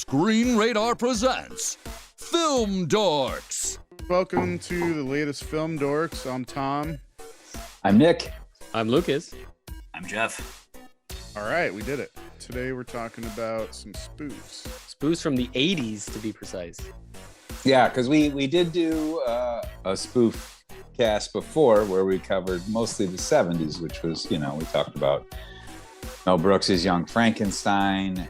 Screen Radar presents Film Dorks. Welcome to the latest Film Dorks. I'm Tom. I'm Nick. I'm Lucas. I'm Jeff. All right, we did it. Today we're talking about some spoofs. Spoofs from the 80s, to be precise. Yeah, because we did do a spoof cast before where we covered mostly the 70s, which was, we talked about Mel Brooks's Young Frankenstein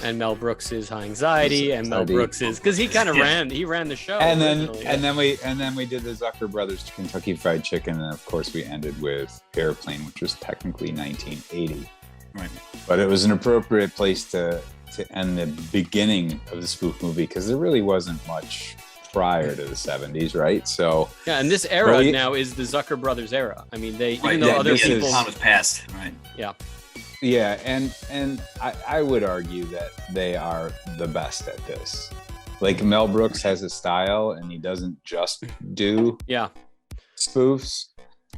and Mel Brooks's High Anxiety and Mel Brooks's, because he kind of ran the show. And then we did the Zucker Brothers Kentucky Fried Chicken, and of course we ended with Airplane, which was technically 1980. Right. But it was an appropriate place to end the beginning of the spoof movie because there really wasn't much prior to the 70s, right? So yeah, and this era now is the Zucker Brothers era. I mean, even though other people was past, right? Yeah, and I would argue that they are the best at this. Like Mel Brooks has a style, and he doesn't just do spoofs.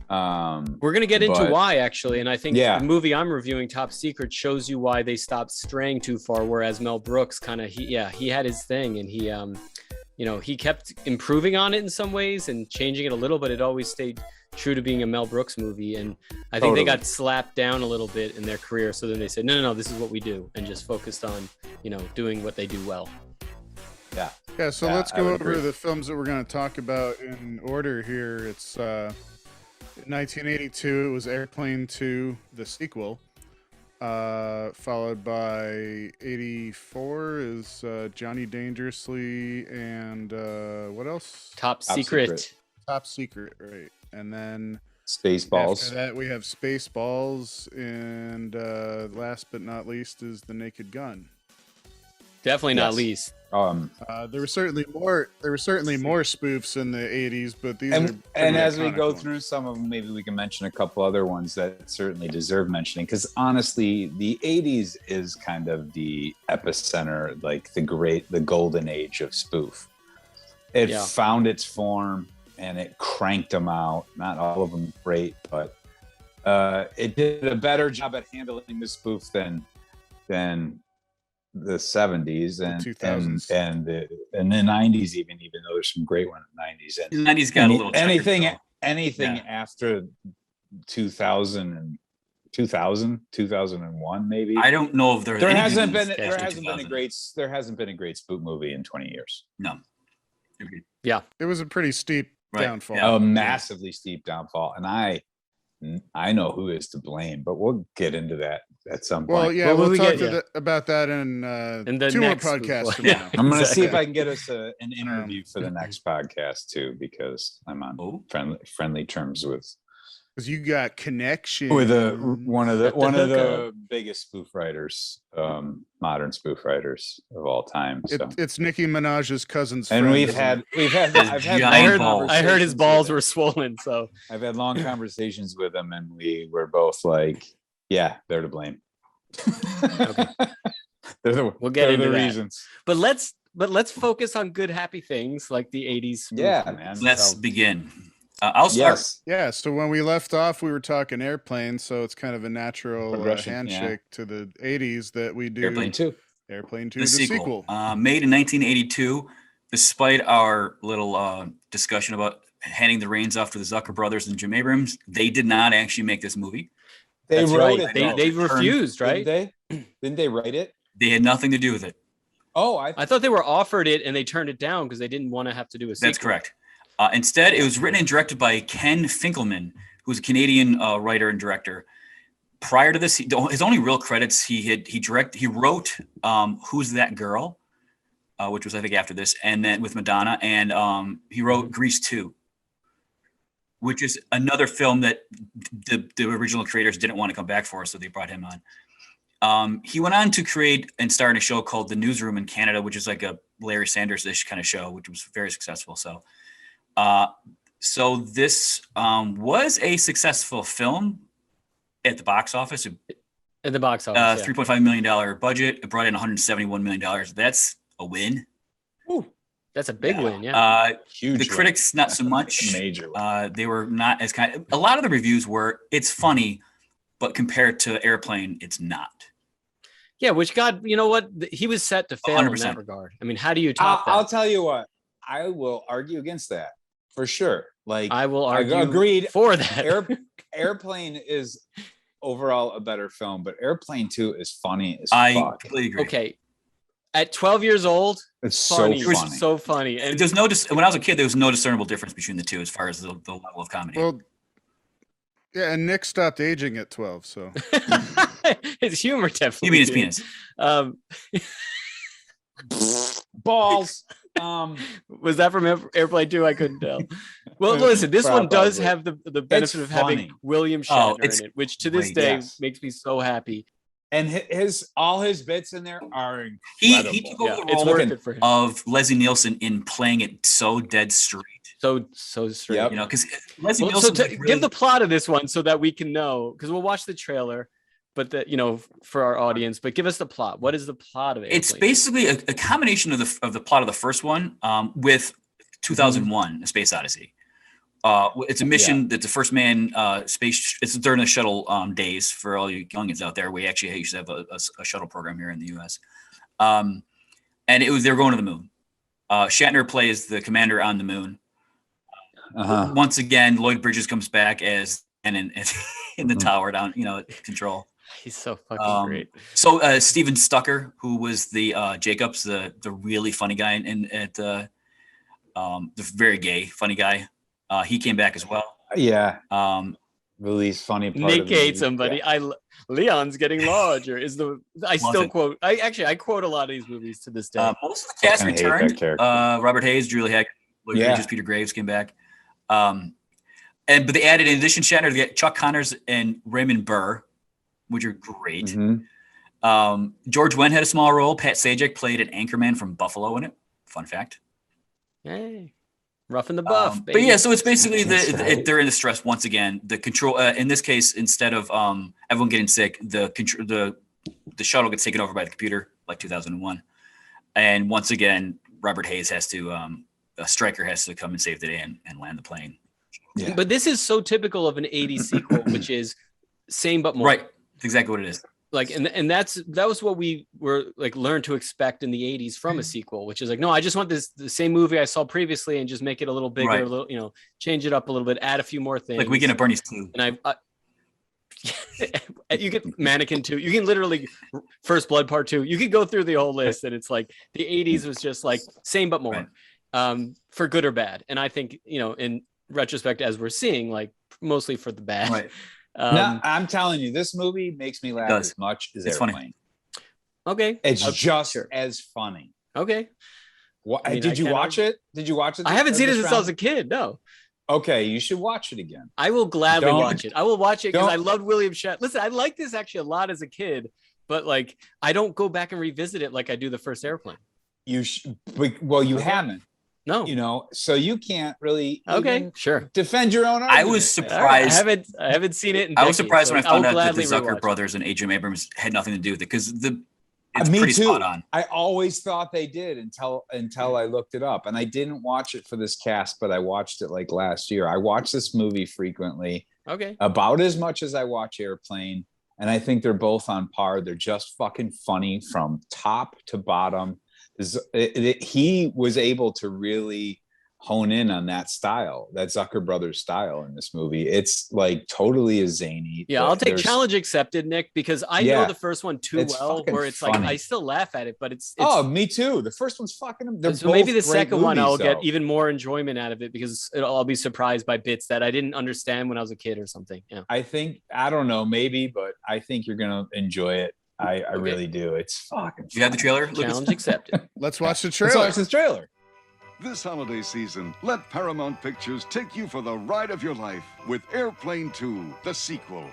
We're gonna get into why, actually, and I think the movie I'm reviewing, Top Secret, shows you why they stopped straying too far. Whereas Mel Brooks he had his thing, and he kept improving on it in some ways and changing it a little, but it always stayed true to being a Mel Brooks movie. And I think they got slapped down a little bit in their career. So then they said, no, this is what we do, and just focused on, doing what they do well. Yeah. So let's go over the films that we're going to talk about in order here. It's 1982. It was Airplane 2, the sequel. Followed by 84 is Johnny Dangerously and what else? Top Secret. Top Secret, right. And then Spaceballs. After that, we have Spaceballs, and last but not least is The Naked Gun. Definitely not least. There were certainly more. There were certainly more spoofs in the 80s, but these and as we go through some of them, maybe we can mention a couple other ones that certainly deserve mentioning. Because honestly, the 80s is kind of the epicenter, like the golden age of spoof. It found its form. And it cranked them out. Not all of them great, but it did a better job at handling the spoof than the 70s and the 2000s and the 90s, even though there's some great ones in the 90s. And the 90s got a little anything after 2000, 2001, maybe. I don't know if there hasn't been a great spoof movie in 20 years. No. Yeah, it was a pretty steep downfall. A massively steep downfall, and I know who is to blame, but we'll get into that at some point. Well, yeah, we'll talk about that in the 2 more podcasts from now. I'm going to see if I can get us an interview for the next podcast too, because I'm on friendly terms with. Because you got connection with one of the biggest spoof writers, modern spoof writers of all time. So. It's Nicki Minaj's cousin's and friend. I heard his balls were swollen. So I've had long conversations with him, and we were both like, "Yeah, they're to blame." Okay. We'll get into the reasons. But let's focus on good, happy things like the 80s. Yeah, man. Let's begin. I'll start. Yeah, so when we left off, we were talking Airplane, so it's kind of a natural handshake to the 80s that we do. Airplane 2, the sequel. Made in 1982, despite our little discussion about handing the reins off to the Zucker Brothers and Jim Abrams, they did not actually make this movie. They wrote it. They refused, right? Didn't they write it? They had nothing to do with it. Oh, I thought they were offered it and they turned it down because they didn't want to have to do a sequel. That's correct. Instead, it was written and directed by Ken Finkelman, who's a Canadian writer and director. Prior to this, his only real credits, he wrote "Who's That Girl," which was I think after this, and then with Madonna, and he wrote Grease 2, which is another film that the original creators didn't want to come back for, so they brought him on. He went on to create and star in a show called The Newsroom in Canada, which is like a Larry Sanders-ish kind of show, which was very successful. So this was a successful film at the box office. At the box office, $3.5 million budget. It brought in $171 million. That's a win. Ooh, that's a big win, yeah. Huge. The critics, not so much. Major. They were not as kind. A lot of the reviews were, it's funny, but compared to Airplane, it's not. Yeah, which God, you know what? He was set to fail 100%. In that regard. I mean, how do you top that? I'll tell you what. I will argue against that for sure. Like I will argue agreed for that. Airplane is overall a better film, but Airplane 2 is funny as I fuck. completely agree. Okay. At 12 years old, it's funny. So funny. So funny. And there's no when I was a kid, there was no discernible difference between the two as far as the level of comedy. Well, yeah, and Nick stopped aging at 12, so his humor definitely. You mean his penis? Balls. Was that from Airplane 2? I couldn't tell. Well, listen, this one does have the benefit of having William Shatner in it, which to this day makes me so happy. And all his bits in there are incredible. He took over the role of Leslie Nielsen in playing it so dead straight. So straight. Yep. You know, because Leslie Nielsen. So give the plot of this one so that we can know, because we'll watch the trailer, but for our audience. But give us the plot. What is the plot of it? It's basically a combination of the plot of the first one with 2001: A Space Odyssey. It's a mission that the first man space. It's during the shuttle days for all you youngins out there. We actually used to have a shuttle program here in the U.S. And they're going to the moon. Shatner plays the commander on the moon. Once again, Lloyd Bridges comes back as in the tower down, control. He's so fucking great. So Steven Stucker, who was the Jacobs, the really funny guy, and the very gay funny guy. He came back as well. Yeah. Really funny part. Nick hates somebody. Yeah. Leon's getting larger. I quote a lot of these movies to this day. Most of the cast returned. Robert Hayes, Julie Heck, Peter Graves came back. But they added, in addition to Shatner, they got Chuck Connors and Raymond Burr, which are great. George Wendt had a small role. Pat Sajak played an anchorman from Buffalo in it. Fun fact. Hey. Rough in the buff, but yeah, so it's basically they're in distress once again. The control in this case, instead of everyone getting sick, the shuttle gets taken over by the computer, like 2001, and once again, Robert Hayes has to a striker has to come and save the day and land the plane. Yeah. But this is so typical of an 80s sequel, which is same but more. Right, that's exactly what it is. Like, and that was what we were like learned to expect in the 80s from a sequel, which is like, no, I just want the same movie I saw previously and just make it a little bigger, a little, change it up a little bit, add a few more things. Like Weekend at Bernie's 2. And you get Mannequin 2. You can literally First Blood Part 2. You could go through the whole list, and it's like the 80s was just like same but more, for good or bad. And I think, in retrospect, as we're seeing, like mostly for the bad. Right. No, I'm telling you, this movie makes me laugh as much as Airplane. Funny. Okay. It's just as funny. Okay. Did you watch it? Did you watch it? I haven't seen it since I was a kid. No. Okay, you should watch it again. I will gladly watch it. I will watch it because I loved William Shatner. Listen, I liked this actually a lot as a kid, but like I don't go back and revisit it like I do the first Airplane. You haven't. No. So you can't really defend your own argument. I was surprised. Right. I haven't seen it. I was surprised when I found out that the Zucker brothers and Adrian Abrams had nothing to do with it, because it's pretty spot on. I always thought they did until I looked it up, and I didn't watch it for this cast, but I watched it like last year. I watch this movie frequently. Okay. About as much as I watch Airplane, and I think they're both on par. They're just fucking funny from top to bottom. He was able to really hone in on that style, that Zucker Brothers style in this movie. It's like totally a zany. Yeah, I'll take challenge accepted, Nick, because I know the first one too well, where it's funny. Like I still laugh at it, but it's me too. The first one's fucking. So maybe the second one I'll get even more enjoyment out of it, because I'll be surprised by bits that I didn't understand when I was a kid or something. Yeah, I don't know, maybe, but I think you're gonna enjoy it. I really do. It's fucking. You have the trailer? Challenge accepted. Let's watch the trailer. Let's watch this trailer. This holiday season, let Paramount Pictures take you for the ride of your life with Airplane 2, the sequel.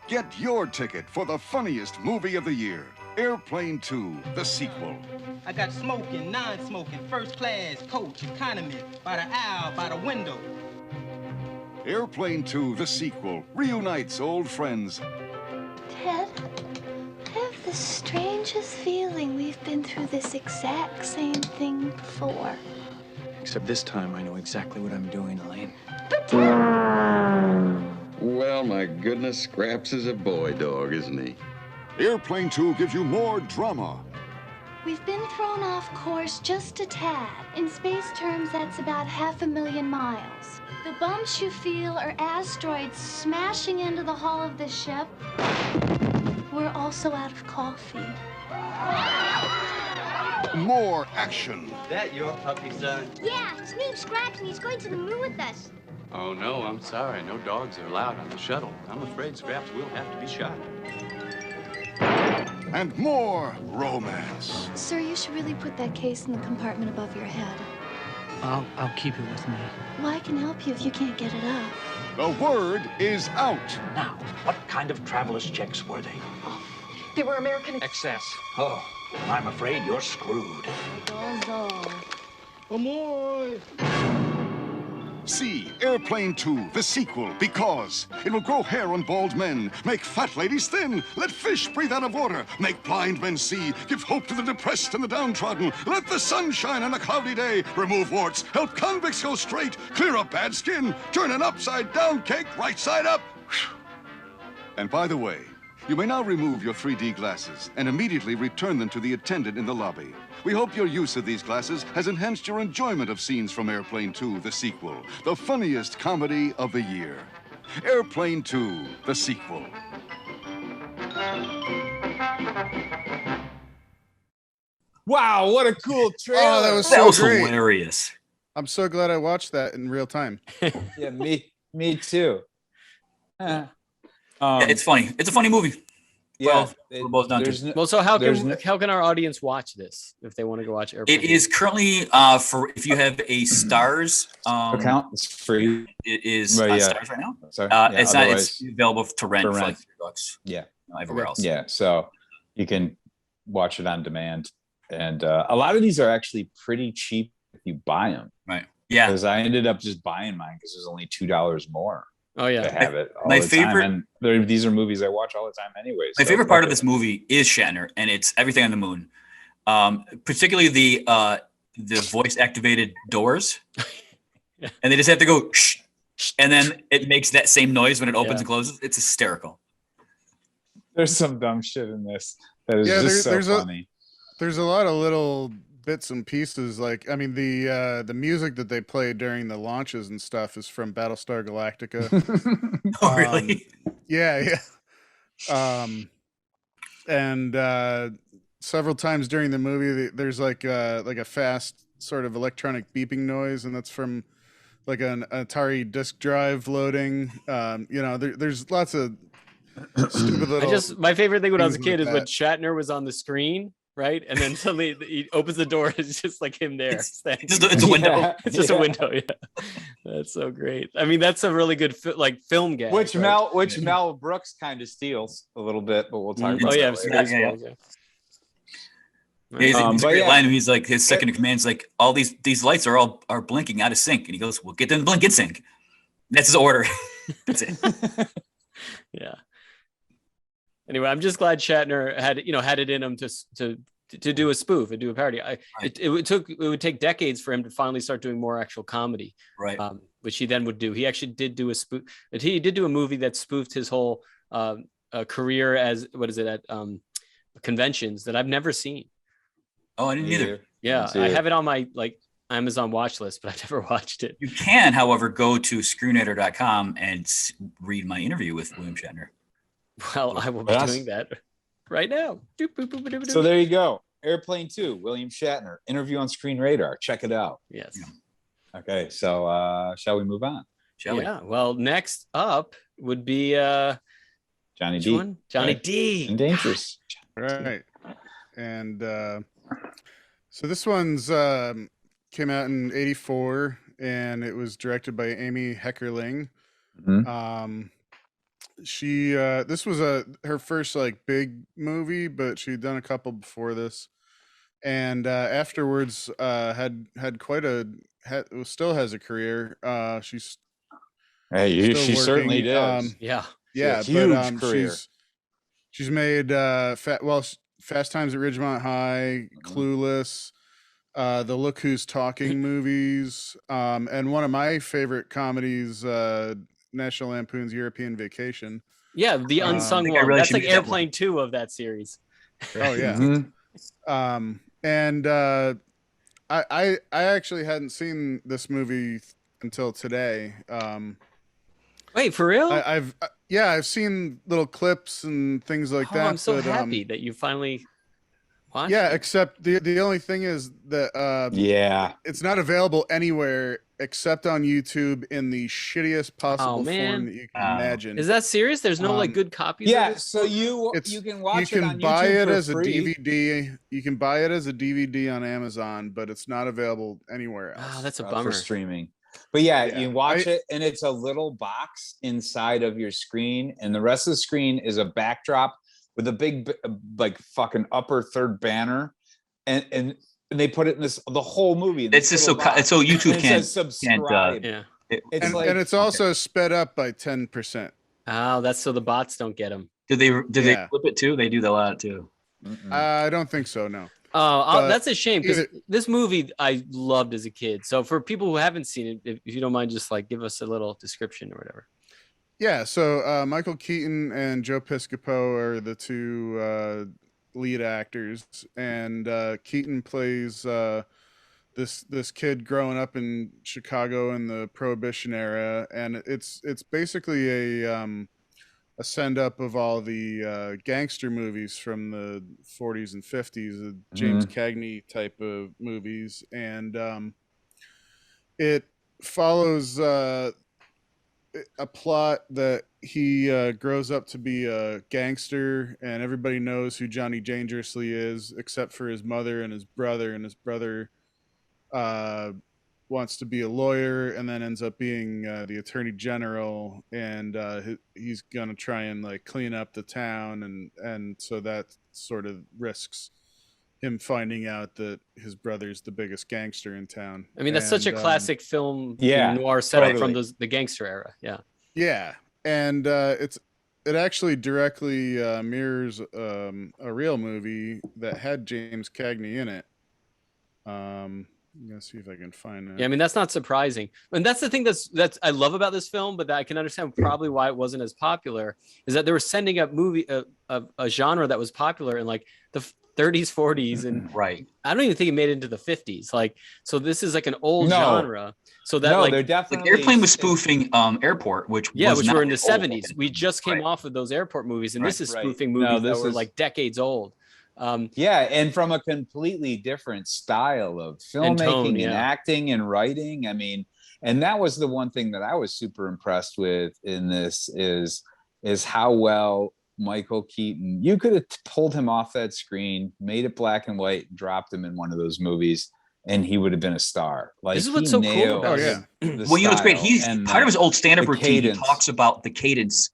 Get your ticket for the funniest movie of the year. Airplane 2, the sequel. I got smoking, non-smoking, first class, coach, economy, by the aisle, by the window. Airplane 2, the sequel, reunites old friends. Ted, I have the strangest feeling we've been through this exact same thing before. Except this time I know exactly what I'm doing, Elaine. But Ted... Well, my goodness, Scraps is a boy dog, isn't he? Airplane 2 gives you more drama. We've been thrown off course just a tad. In space terms, that's about 500,000 miles. The bumps you feel are asteroids smashing into the hull of the ship. We're also out of coffee. More action. That your puppy, son? Yeah, his name's Scratch and he's going to the moon with us. Oh, no, I'm sorry. No dogs are allowed on the shuttle. I'm afraid Scraps will have to be shot. And more romance. Sir, you should really put that case in the compartment above your head. I'll keep it with me. Well, I can help you if you can't get it up. The word is out. Now, what kind of traveler's checks were they? Oh, they were American Excess. Oh, I'm afraid you're screwed. Amoy! See Airplane 2, the sequel, because it will grow hair on bald men, make fat ladies thin, let fish breathe out of water, make blind men see, give hope to the depressed and the downtrodden, let the sun shine on a cloudy day, remove warts, help convicts go straight, clear up bad skin, turn an upside-down cake right side up. And by the way, you may now remove your 3D glasses and immediately return them to the attendant in the lobby. We hope your use of these glasses has enhanced your enjoyment of scenes from Airplane 2, the sequel, the funniest comedy of the year. Airplane 2, the sequel. Wow, what a cool trailer. Oh, that was That so was great. hilarious. I'm so glad I watched that in real time. Yeah, me too. Yeah, it's funny. It's a funny movie. Yeah, we're both done there's to. no- Well, so how there's can our audience watch this if they want to go watch Airplane? It is currently for if you have a Stars account. It's free. It is Right, on yeah. Stars right now. Sorry. It's not. It's available to rent for for like rent. $3. Yeah. Everywhere else. Yeah, so you can watch it on demand, and a lot of these are actually pretty cheap if you buy them. Right. Yeah. Because I ended up just buying mine because it was only $2 more. Oh yeah, to have it all my the favorite- time. And these are movies I watch all the time anyways. My favorite part of this movie is Shatner, and it's everything on the moon. Particularly the voice activated doors. Yeah. And they just have to go shh, shh, and then it makes that same noise when it opens Yeah. and closes. It's hysterical. There's some dumb shit in this that is Yeah, just there's so funny. There's a lot of little bits and pieces. Like, I mean, the music that they play during the launches and stuff is from Battlestar Galactica. Oh, really? Yeah. And several times during the movie, there's like a fast sort of electronic beeping noise, and that's from like an Atari disk drive loading. There's lots of stupid little. My favorite thing when I was a things kid like is when that. Shatner was on the screen, right? And then suddenly he opens the door, it's just like him there. It's a window. Yeah. It's just a window. Yeah, that's so great. I mean, that's a really good film gag. Which right? Mel Brooks kind of steals a little bit, but we'll talk about Oh yeah, that later. Spaceballs, yeah. He's a but great yeah. line. He's like, his second in command's like, all these lights are blinking out of sync, and he goes, "Well, get them to blink in sync." That's his order. That's it. Yeah. Anyway, I'm just glad Shatner had it in him to do a spoof and do a parody. It would take decades for him to finally start doing more actual comedy, Right. Which he then would do. He actually did do a spoof. He did do a movie that spoofed his whole career as at conventions that I've never seen. Oh, I didn't either. Yeah, I have it on my Amazon watch list, but I've never watched it. You can, however, go to screenwriter.com and read my interview with William Shatner. Well, I will be doing that right now. So there you go. Airplane 2, William Shatner, interview on Screen Radar. Check it out. Yes. Okay, so shall we move on? Shall we? Yeah. Well, next up would be Johnny which D. one? Johnny Right. D. And Dangerous. Right. And so this one's came out in '84, and it was directed by Amy Heckerling. Mhm. She this was her first like big movie, but she'd done a couple before this, and afterwards had quite still has a career. She's Hey, still she certainly working, does. Yeah. yeah, Huge but career. she's made Fast Times at Ridgemont High, Clueless, the Look Who's Talking movies, and one of my favorite comedies, National Lampoon's European Vacation. Yeah, the unsung I one. really That's should like do that Airplane 2 of that series. Oh yeah. And I actually hadn't seen this movie until today. Wait, for real? I've seen little clips and things like that. I'm so happy that you finally watched. Yeah, it. except the only thing is that it's not available anywhere except on YouTube in the shittiest possible form that you can imagine. Is that serious? There's no like good copies. Yeah, of it? so you can watch it on YouTube buy it for as free. a DVD. You can buy it as a DVD on Amazon, but it's not available anywhere else. Oh, that's a bummer. For streaming. But yeah, you watch it, and it's a little box inside of your screen, and the rest of the screen is a backdrop with a big, like, fucking upper third banner, and they put it in the whole movie. It's just so YouTube can't subscribe. It's also sped up by 10%. Oh, that's so the bots don't get them. Did they flip it too? They do that a lot too. I don't think so. No. Oh, that's a shame because this movie I loved as a kid. So for people who haven't seen it, if you don't mind, just like give us a little description or whatever. Yeah. So Michael Keaton and Joe Piscopo are the two lead actors, and Keaton plays this kid growing up in Chicago in the Prohibition era, and it's basically a send up of all the gangster movies from the 40s and 50s, the James Cagney type of movies, and it follows a plot that he grows up to be a gangster, and everybody knows who Johnny Dangerously is except for his mother and his brother, and his brother wants to be a lawyer and then ends up being the attorney general, and he's gonna try and like clean up the town, and so that sort of risks him finding out that his brother's the biggest gangster in town. I mean, that's such a classic film noir setup from the gangster era. Yeah And it actually directly mirrors a real movie that had James Cagney in it. I'm gonna see if I can find it. Yeah, I mean, that's not surprising, and that's the thing that's I love about this film, but that I can understand probably why it wasn't as popular is that they were sending up a genre that was popular in like the 30s, 40s, and right. I don't even think it made it into the 50s. Like, so this is like an old genre. So that they're definitely Airplane was spoofing Airport, which were in the 70s. We just came off of those airport movies, and this is spoofing movies that were like decades old. And from a completely different style of filmmaking and acting and writing. I mean, and that was the one thing that I was super impressed with in this is how well Michael Keaton, you could have pulled him off that screen, made it black and white, dropped him in one of those movies, and he would have been a star. Like, this is what's so cool about it. Well, you know, it's great. He's part of his old stand-up routine. He talks about the cadence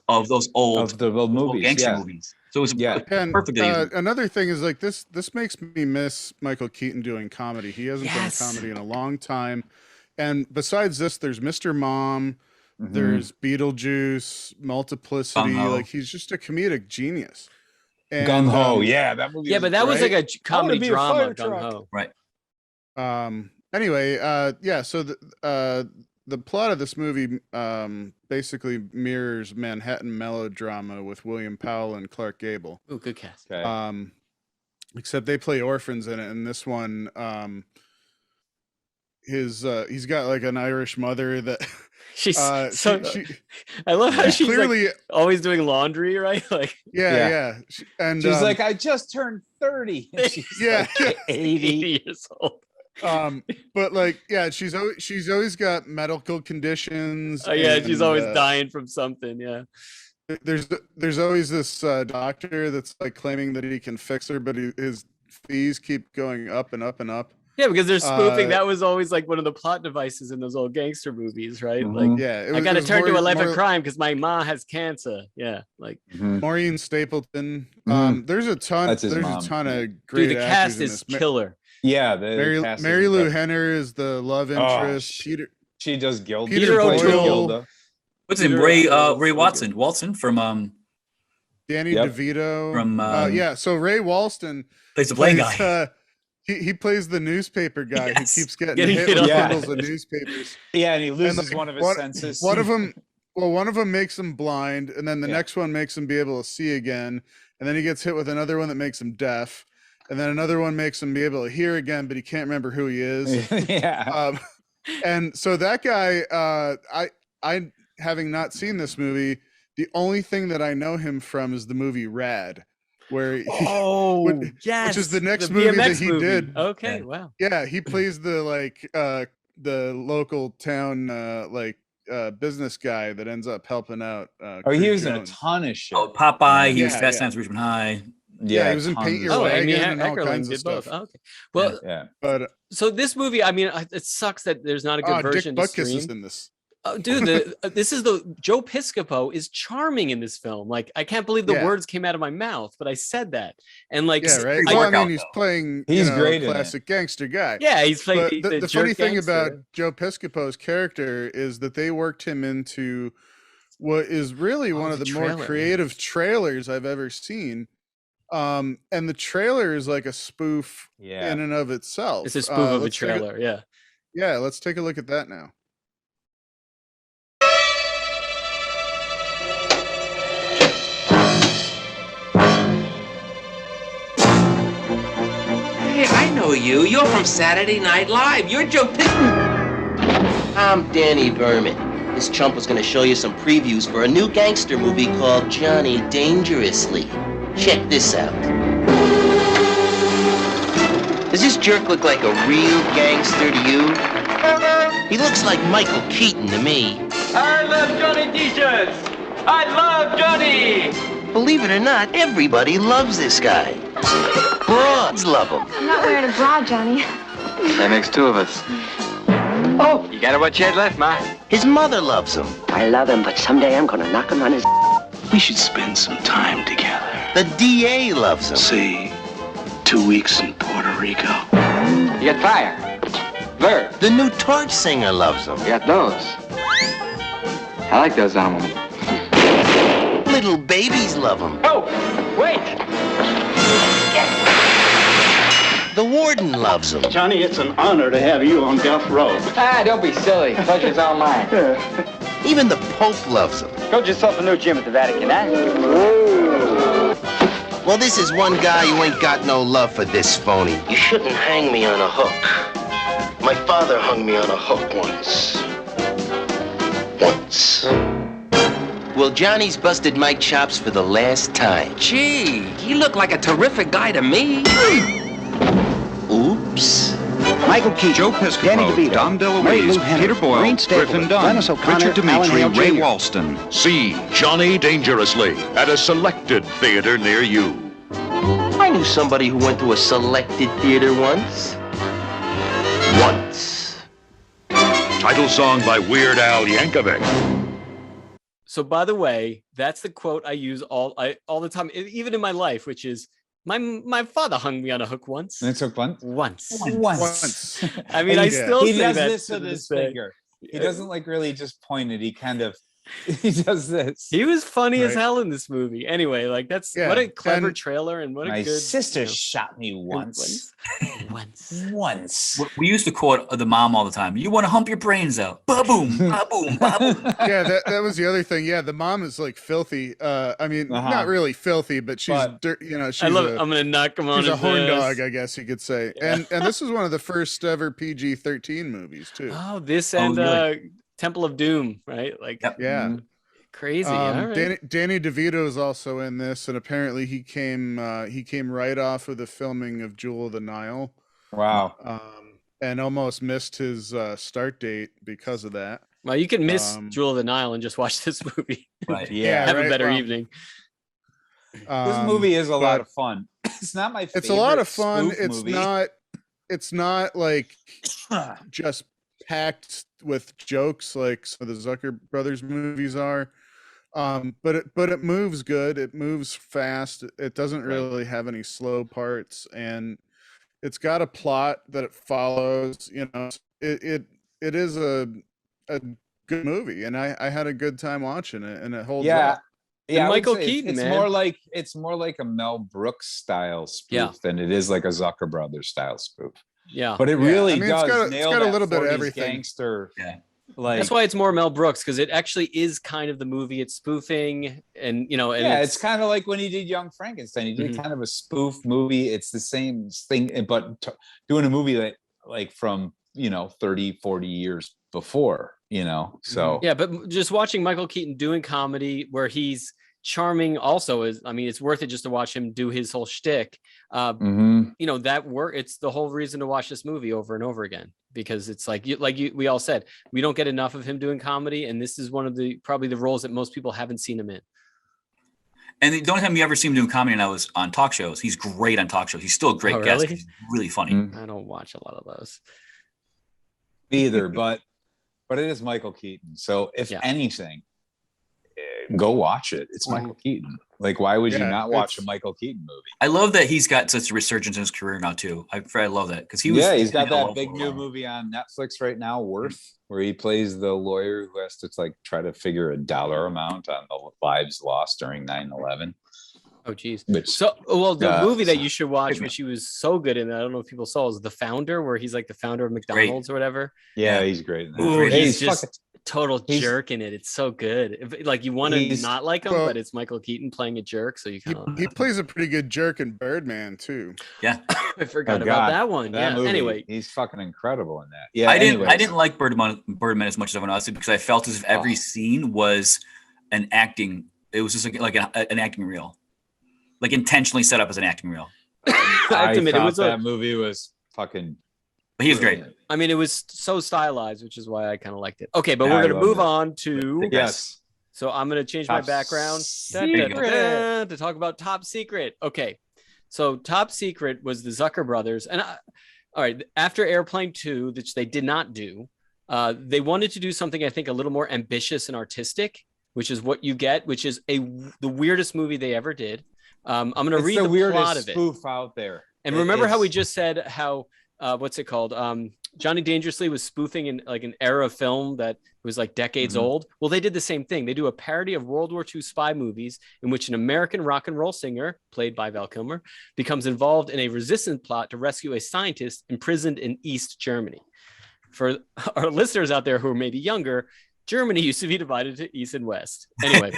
of those old gangster movies. So it was perfect. Another thing is like this makes me miss Michael Keaton doing comedy. He hasn't done comedy in a long time. And besides this, there's Mr. Mom, there's Beetlejuice, Multiplicity. Gung-Ho. Like, he's just a comedic genius. And, Gung-Ho, that movie. Yeah, but that was like a comedy drama. Gung-Ho, right? Anyway, so the plot of this movie basically mirrors Manhattan melodrama with William Powell and Clark Gable. Oh, good cast. Okay. Except they play orphans in it, and this one, he's got like an Irish mother that she's I love how she's clearly like always doing laundry, right? Like and she's like, I just turned 30. She's like 80 years old. But like, she's always got medical conditions. She's always dying from something. There's always this doctor that's like claiming that he can fix her, but his fees keep going up and up and up. Yeah, because they're spoofing. That was always like one of the plot devices in those old gangster movies, right? Like, I got to turn to 11 crime because my ma has cancer. Yeah, like Maureen Stapleton. There's a ton. There's a ton of great. Dude, the cast is killer. Yeah, Mary Lou Henner is the love interest. She does Gilda. Peter O'Toole. What's his name? Ray Walston from Danny DeVito from So Ray Walston plays the play guy. He plays the newspaper guy who keeps getting hit with bundles of newspapers. Yeah, and he loses one of his senses. One of them Well, one of them makes him blind, and then the next one makes him be able to see again, and then he gets hit with another one that makes him deaf, and then another one makes him be able to hear again, but he can't remember who he is. And so that guy, I having not seen this movie, the only thing that I know him from is the movie Rad, where he, which is the next movie that he did. Okay, wow. Yeah, he plays the local town business guy that ends up helping out. He was in a ton of shit. Oh, Popeye. He was Fast Times at Richmond High. Yeah, he was in Paint Your Wagon and all Eckerling kinds of did stuff. both. Okay. Well, but so this movie, I mean, it sucks that there's not a good version Dick to stream. Butkus is in this. Oh, dude, this is Joe Piscopo is charming in this film. Like, I can't believe the words came out of my mouth, but I said that. And like, right. Well, I mean, he's playing. He's great, a classic gangster guy. Yeah, he's playing. The funny thing about Joe Piscopo's character is that they worked him into what is really one of the more creative trailers I've ever seen. And the trailer is like a spoof in and of itself. It's a spoof of a trailer. Yeah. Let's take a look at that now. Hey, I know you. You're from Saturday Night Live. You're Joe I'm Danny Berman. This chump was gonna show you some previews for a new gangster movie called Johnny Dangerously. Check this out. Does this jerk look like a real gangster to you? He looks like Michael Keaton to me. I love Johnny t-shirts. I love Johnny. Believe it or not, everybody loves this guy. Broads love him. I'm not wearing a bra, Johnny. That makes two of us. Oh, you got what you had left, Ma. His mother loves him. I love him, but someday I'm gonna knock him on his... We should spend some time together. The DA loves him. See, 2 weeks in Puerto Rico. You got fire. Verb. The new torch singer loves him. You got those. I like those on them. Little babies love him. Oh, wait. The warden loves him. Johnny, it's an honor to have you on death row. Don't be silly. Pleasure's all mine. Even the Pope loves him. Build yourself a new gym at the Vatican, huh? Well, this is one guy who ain't got no love for this phony. You shouldn't hang me on a hook. My father hung me on a hook once. Well, Johnny's busted my chops for the last time. Gee, he looked like a terrific guy to me. Oops. Michael Keaton, Joe Piscopo, Danny DeVito, Dom DeLuise, Peter Boyle, Griffin Dunn, Richard Dimitri, Ray Walston. See Johnny Dangerously at a selected theater near you. I knew somebody who went to a selected theater once. Title song by Weird Al Yankovic. So, by the way, that's the quote I use all the time, even in my life, which is, my father hung me on a hook once. And it's hook once? Once. I mean, I still he say does that this with his finger. He doesn't like really just point it. He kind of he does this. He was funny as hell in this movie. Anyway, like that's what a clever trailer and what a my good. My sister shot me once. Once. We used to quote the mom all the time. You want to hump your brains out? Ba boom, ba boom, ba boom. Yeah, that was the other thing. Yeah, the mom is like filthy. I mean, not really filthy, but she's she's I'm gonna knock him on. She's his a horn ass. dog, I guess you could say. Yeah. And this is one of the first ever PG-13 movies too. Oh, this and really? Temple of Doom, right? Like, yeah. Crazy. All right. Danny DeVito is also in this, and apparently he came right off of the filming of Jewel of the Nile. Wow. And almost missed his start date because of that. Well, you can miss Jewel of the Nile and just watch this movie. Right. Yeah. Have a better evening. This movie is a lot of fun. It's not my favorite. It's a lot of fun. Movie. It's not like just packed with jokes like some of the Zucker Brothers movies are. But it moves good. It moves fast. It doesn't really have any slow parts, and it's got a plot that it follows. You know, it is a good movie, and I had a good time watching it, and it holds up. Yeah, Michael Keaton, it's man. It's more like a Mel Brooks style spoof than it is like a Zucker Brothers style spoof. Yeah, but it really does. It's got a little bit of everything. Gangster Like, that's why it's more Mel Brooks, because it actually is kind of the movie it's spoofing, and it's kind of like when he did Young Frankenstein. He did kind of a spoof movie. It's the same thing, but doing a movie that like from 30, 40 years before, so yeah. But just watching Michael Keaton doing comedy where he's charming also it's worth it just to watch him do his whole shtick. That work. It's the whole reason to watch this movie over and over again, because it's we all said, we don't get enough of him doing comedy, and this is one of probably the roles that most people haven't seen him in. And the only time you ever see him doing comedy now was on talk shows. He's great on talk shows. He's still a great guest. He's really funny. I don't watch a lot of those either, but it is Michael Keaton. So if anything, go watch it. It's Michael Keaton. Like, why would you not watch a Michael Keaton movie? I love that he's got such a resurgence in his career now too. I love that, because he's got that big new movie on Netflix right now, Worth, where he plays the lawyer who has to try to figure a dollar amount on the lives lost during 9/11. Oh geez. The movie that you should watch, which he was so good in, I don't know if people saw, is The Founder, where he's like the founder of McDonald's or whatever. Yeah, he's great. Ooh, he's just total jerk in it. It's so good. Like, you want to not like him, but it's Michael Keaton playing a jerk, so you kind of. He plays a pretty good jerk in Birdman too. Yeah, I forgot about that one. Movie, anyway, he's fucking incredible in that. Yeah, I didn't like Birdman as much as everyone else did, because I felt as if every scene was an acting. It was just like an acting reel, like intentionally set up as an acting reel. I thought that movie was fucking. But he was great. I mean, it was so stylized, which is why I kind of liked it. Okay, but we're going to move on to... Yes. So I'm going to change my background to talk about Top Secret. Okay, so Top Secret was the Zucker Brothers. And all right, after Airplane 2, which they did not do, they wanted to do something, I think, a little more ambitious and artistic, which is what you get, which is the weirdest movie they ever did. I'm going to read the plot of it. Spoof out there. And remember how we just said how... what's it called? Johnny Dangerously was spoofing in like an era of film that was like decades old. Well, they did the same thing. They do a parody of World War II spy movies in which an American rock and roll singer, played by Val Kilmer, becomes involved in a resistance plot to rescue a scientist imprisoned in East Germany. For our listeners out there who are maybe younger, Germany used to be divided to East and West. Anyway,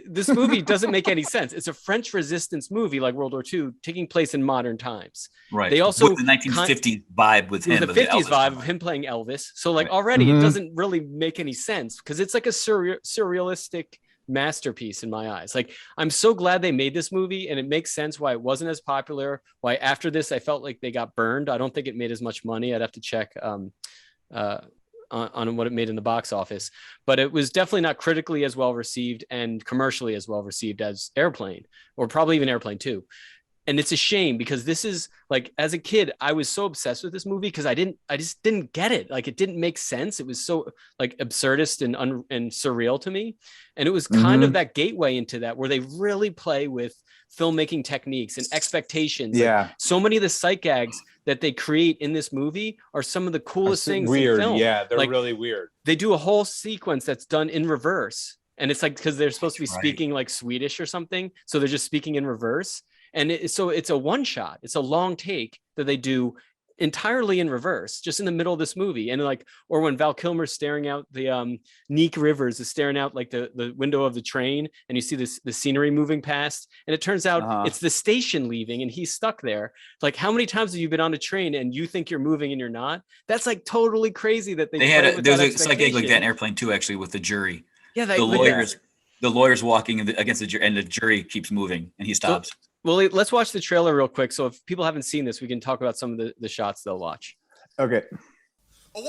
this movie doesn't make any sense. It's a French resistance movie like World War II taking place in modern times. Right. They also with the 1950s vibe with him. The 50s vibe of him playing Elvis. So like already it doesn't really make any sense, because it's like a surrealistic masterpiece in my eyes. Like, I'm so glad they made this movie, and it makes sense why it wasn't as popular. Why after this I felt like they got burned. I don't think it made as much money. I'd have to check on what it made in the box office, but it was definitely not critically as well received and commercially as well received as Airplane, or probably even Airplane 2. And it's a shame, because this is like, as a kid, I was so obsessed with this movie because I just didn't get it. Like, it didn't make sense. It was so like absurdist and surreal to me. And it was kind of that gateway into that, where they really play with filmmaking techniques and expectations. Yeah. Like, so many of the sight gags that they create in this movie are some of the coolest things in film. Yeah, they're like, really weird. They do a whole sequence that's done in reverse. And it's like, because they're supposed to be speaking like Swedish or something. So they're just speaking in reverse. And so it's a one shot. It's a long take that they do entirely in reverse, just in the middle of this movie. And like, or when Val Kilmer's staring out the Neek Rivers is staring out like the window of the train, and you see the scenery moving past, and it turns out it's the station leaving and he's stuck there. Like, how many times have you been on a train and you think you're moving and you're not? That's like totally crazy that they had there's a psychic like that in Airplane 2, actually, with the jury. Yeah, the lawyer's walking against the jury, and the jury keeps moving and he stops. Well, let's watch the trailer real quick. So if people haven't seen this, we can talk about some of the shots they'll watch. Okay. She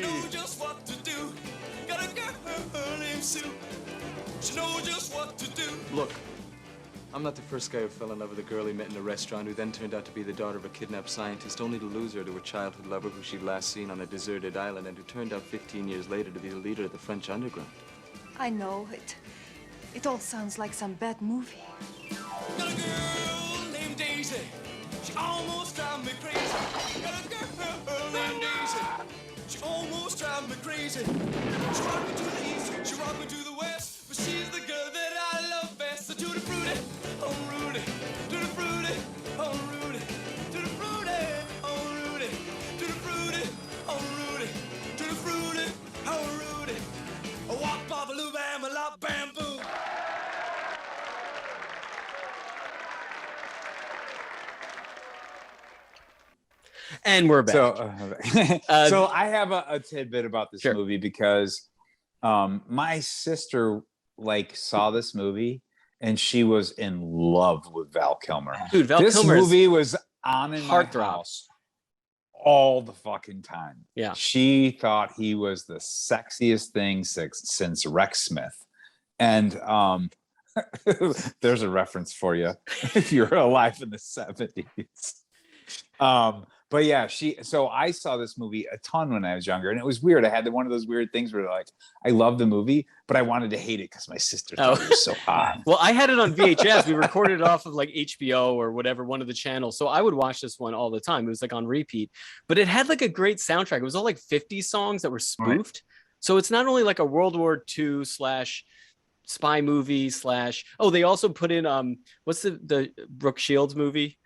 knows just what to do. Got a girl named Sue. She knows just what to do. Look, I'm not the first guy who fell in love with a girl he met in a restaurant who then turned out to be the daughter of a kidnapped scientist, only to lose her to a childhood lover who she'd last seen on a deserted island and who turned out 15 years later to be the leader of the French underground. I know it. It all sounds like some bad movie. Got a girl named Daisy. She almost drives me crazy. Got a girl named Daisy. She almost drives me crazy. She rocked me to the east, she rocked me to the west, but she's the girl that I love best. So tutti frutti, oh Rudy, tutti frutti, oh Rudy, tutti frutti, oh Rudy, tutti frutti, oh Rudy, tutti frutti, oh Rudy. A walk, pop, a loo, bam, a lot, bam, boom. And we're back. So I have a tidbit about this movie because my sister saw this movie and she was in love with Val Kilmer. Dude, this movie was on in my house all the fucking time. Yeah. She thought he was the sexiest thing since Rex Smith. And there's a reference for you if you're alive in the 70s. But yeah, so I saw this movie a ton when I was younger, and it was weird. I had one of those weird things where I love the movie, but I wanted to hate it because my sister thought it was so hot. Well, I had it on VHS. We recorded it off of HBO or whatever, one of the channels. So I would watch this one all the time. It was on repeat, but it had a great soundtrack. It was all 50 songs that were spoofed. Right. So it's not only a World War II / spy movie / they also put in what's the Brooke Shields movie?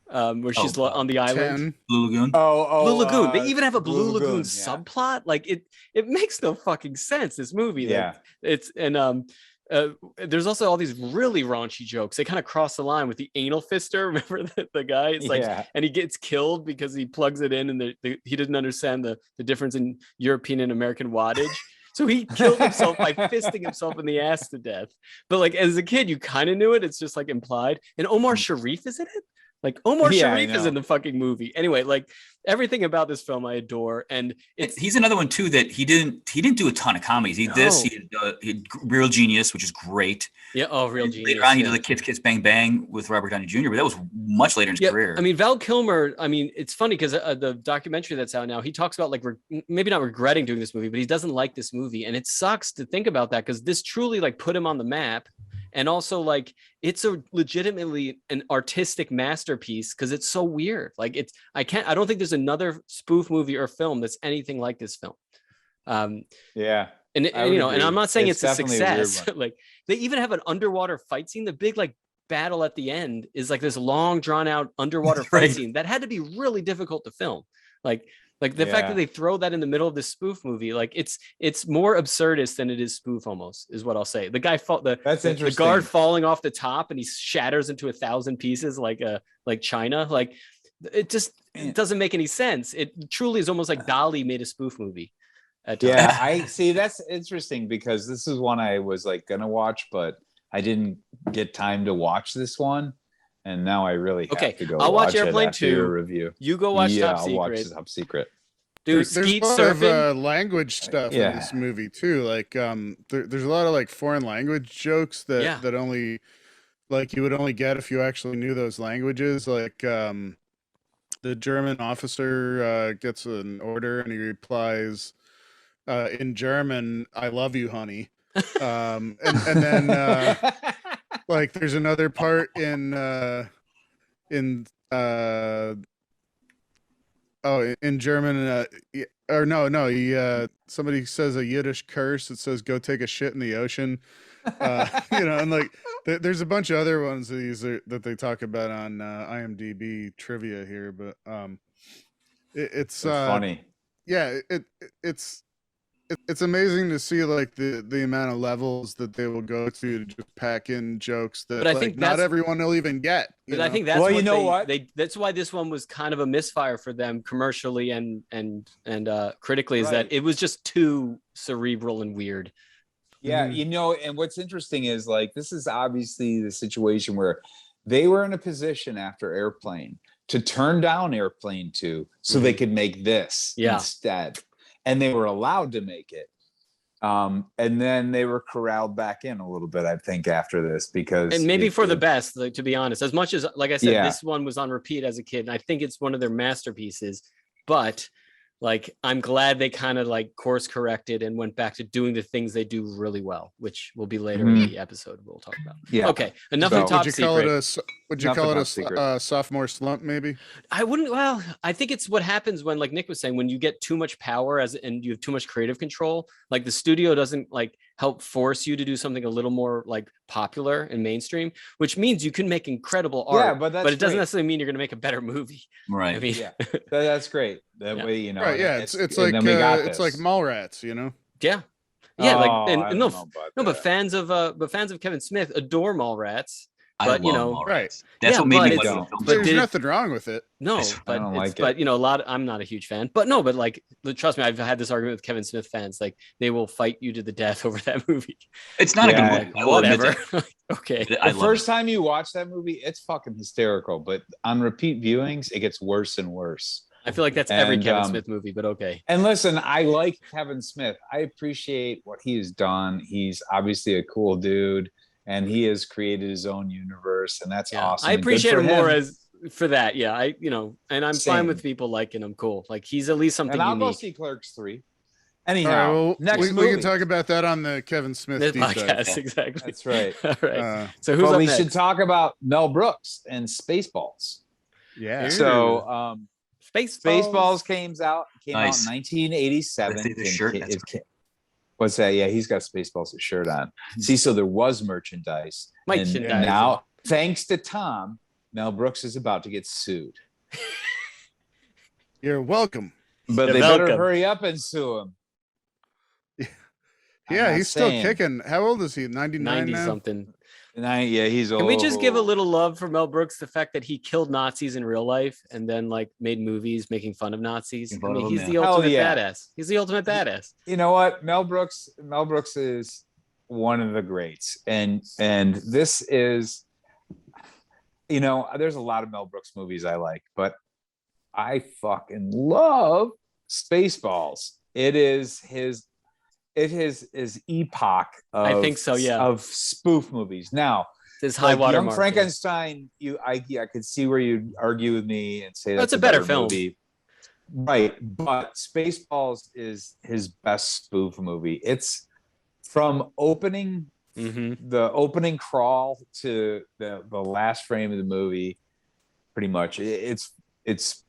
Where she's on the island. Blue Lagoon. Blue Lagoon. They even have a Blue Lagoon subplot. It makes no fucking sense. This movie. Yeah. There's also all these really raunchy jokes. They kind of cross the line with the anal fister. Remember the guy? It's and he gets killed because he plugs it in, and he didn't understand the difference in European and American wattage. So he killed himself by fisting himself in the ass to death. But as a kid, you kind of knew it. It's just implied. And Omar Sharif is in it. Omar Sharif is in the fucking movie. Anyway, everything about this film I adore, and he's another one too that he didn't do a ton of comedies. He did Real Genius, which is great. Yeah, Real Genius. Later on, he did the Kiss Kiss Bang Bang with Robert Downey Jr., but that was much later in his career. I mean, Val Kilmer. I mean, it's funny because the documentary that's out now, he talks about maybe not regretting doing this movie, but he doesn't like this movie, and it sucks to think about that because this truly put him on the map. And also it's a legitimately an artistic masterpiece because it's so weird. I don't think there's another spoof movie or film that's anything like this film. Yeah. And I'm not saying it's a success. They even have an underwater fight scene. The big battle at the end is this long drawn out underwater fight scene that had to be really difficult to film. The fact that they throw that in the middle of this spoof movie, it's more absurdist than it is spoof almost, is what I'll say. The guy that's interesting. The guard falling off the top and he shatters into 1,000 pieces like China. It doesn't make any sense. It truly is almost like Dali made a spoof movie. Yeah, I see. That's interesting because this is one I was gonna watch, but I didn't get time to watch this one. And now I really have to go. I'll watch Airplane 2. Your review. You go watch Top Secret. I'll watch Top Secret. Dude, there's a lot of language stuff in this movie too. There's a lot of foreign language jokes that only you would only get if you actually knew those languages. The German officer gets an order and he replies in German, "I love you, honey." And then there's another part in German somebody says a Yiddish curse. It says "Go take a shit in the ocean." And there's a bunch of other ones that they talk about on IMDb trivia here, but it's funny. Yeah, it's amazing to see the amount of levels that they will go to just pack in jokes that but I think not everyone will even get. But I think that's that's why this one was kind of a misfire for them commercially and critically, is that it was just too cerebral and weird. Yeah, and what's interesting is this is obviously the situation where they were in a position after Airplane to turn down Airplane 2 so they could make this instead. And they were allowed to make it. And then they were corralled back in a little bit, I think, after this because... And maybe for the best, to be honest. As much as, like I said, this one was on repeat as a kid, and I think it's one of their masterpieces. But like I'm glad they kind of like course corrected and went back to doing the things they do really well, which will be later in the episode we'll talk about. Yeah. Okay. Enough of Top Secret. Would you call it a sophomore slump? Maybe I wouldn't. Well, I think it's what happens when, like Nick was saying, when you get too much power and you have too much creative control. Like the studio doesn't like help force you to do something a little more like popular and mainstream, which means you can make incredible art. but it doesn't necessarily mean you're going to make a better movie. Right. I mean, that's great. That way, you know. Right. Yeah. It's like Mallrats, you know. Yeah. Yeah. But fans of Kevin Smith adore Mallrats. But you know, right? That's what made me There's nothing wrong with it. No, but you know, I'm not a huge fan. But like trust me, I've had this argument with Kevin Smith fans. Like they will fight you to the death over that movie. It's not a good movie. Whatever. Okay. The first time you watch that movie, it's fucking hysterical. But on repeat viewings, it gets worse and worse. I feel like that's every Kevin Smith movie, but okay. And listen, I like Kevin Smith. I appreciate what he has done. He's obviously a cool dude. And he has created his own universe, and that's awesome. I appreciate him more for that. Yeah, and I'm fine with people liking him. Cool, like he's at least something. And I'll unique. go see Clerks 3. Anyhow, next we can talk about that on the Kevin Smith podcast. Exactly. That's right. All right. So who's up next? Should talk about Mel Brooks and Spaceballs. Yeah. So Spaceballs came out in Nice. 1987. The shirt. What's that? Yeah, he's got Spaceballs shirt on. See, so there was merchandise. And Merchandise. now, thanks to Tom, Mel Brooks is about to get sued. You're welcome. But they better hurry up and sue him. Yeah, he's still kicking. How old is he? 99 now? Something. Yeah, he's old. Can we just give a little love for Mel Brooks? The fact that he killed Nazis in real life and then like made movies making fun of Nazis. I mean, he's the ultimate badass. He's the ultimate badass. You know what? Mel Brooks is one of the greats. And this is, you know, there's a lot of Mel Brooks movies I like, but I fucking love Spaceballs. It is his epoch of, I think so, yeah, of spoof movies. Now, his high water Young mark. Frankenstein, I could see where you'd argue with me and say that's a better film. Movie. Right, but Spaceballs is his best spoof movie. It's from opening the opening crawl to the last frame of the movie, pretty much. It's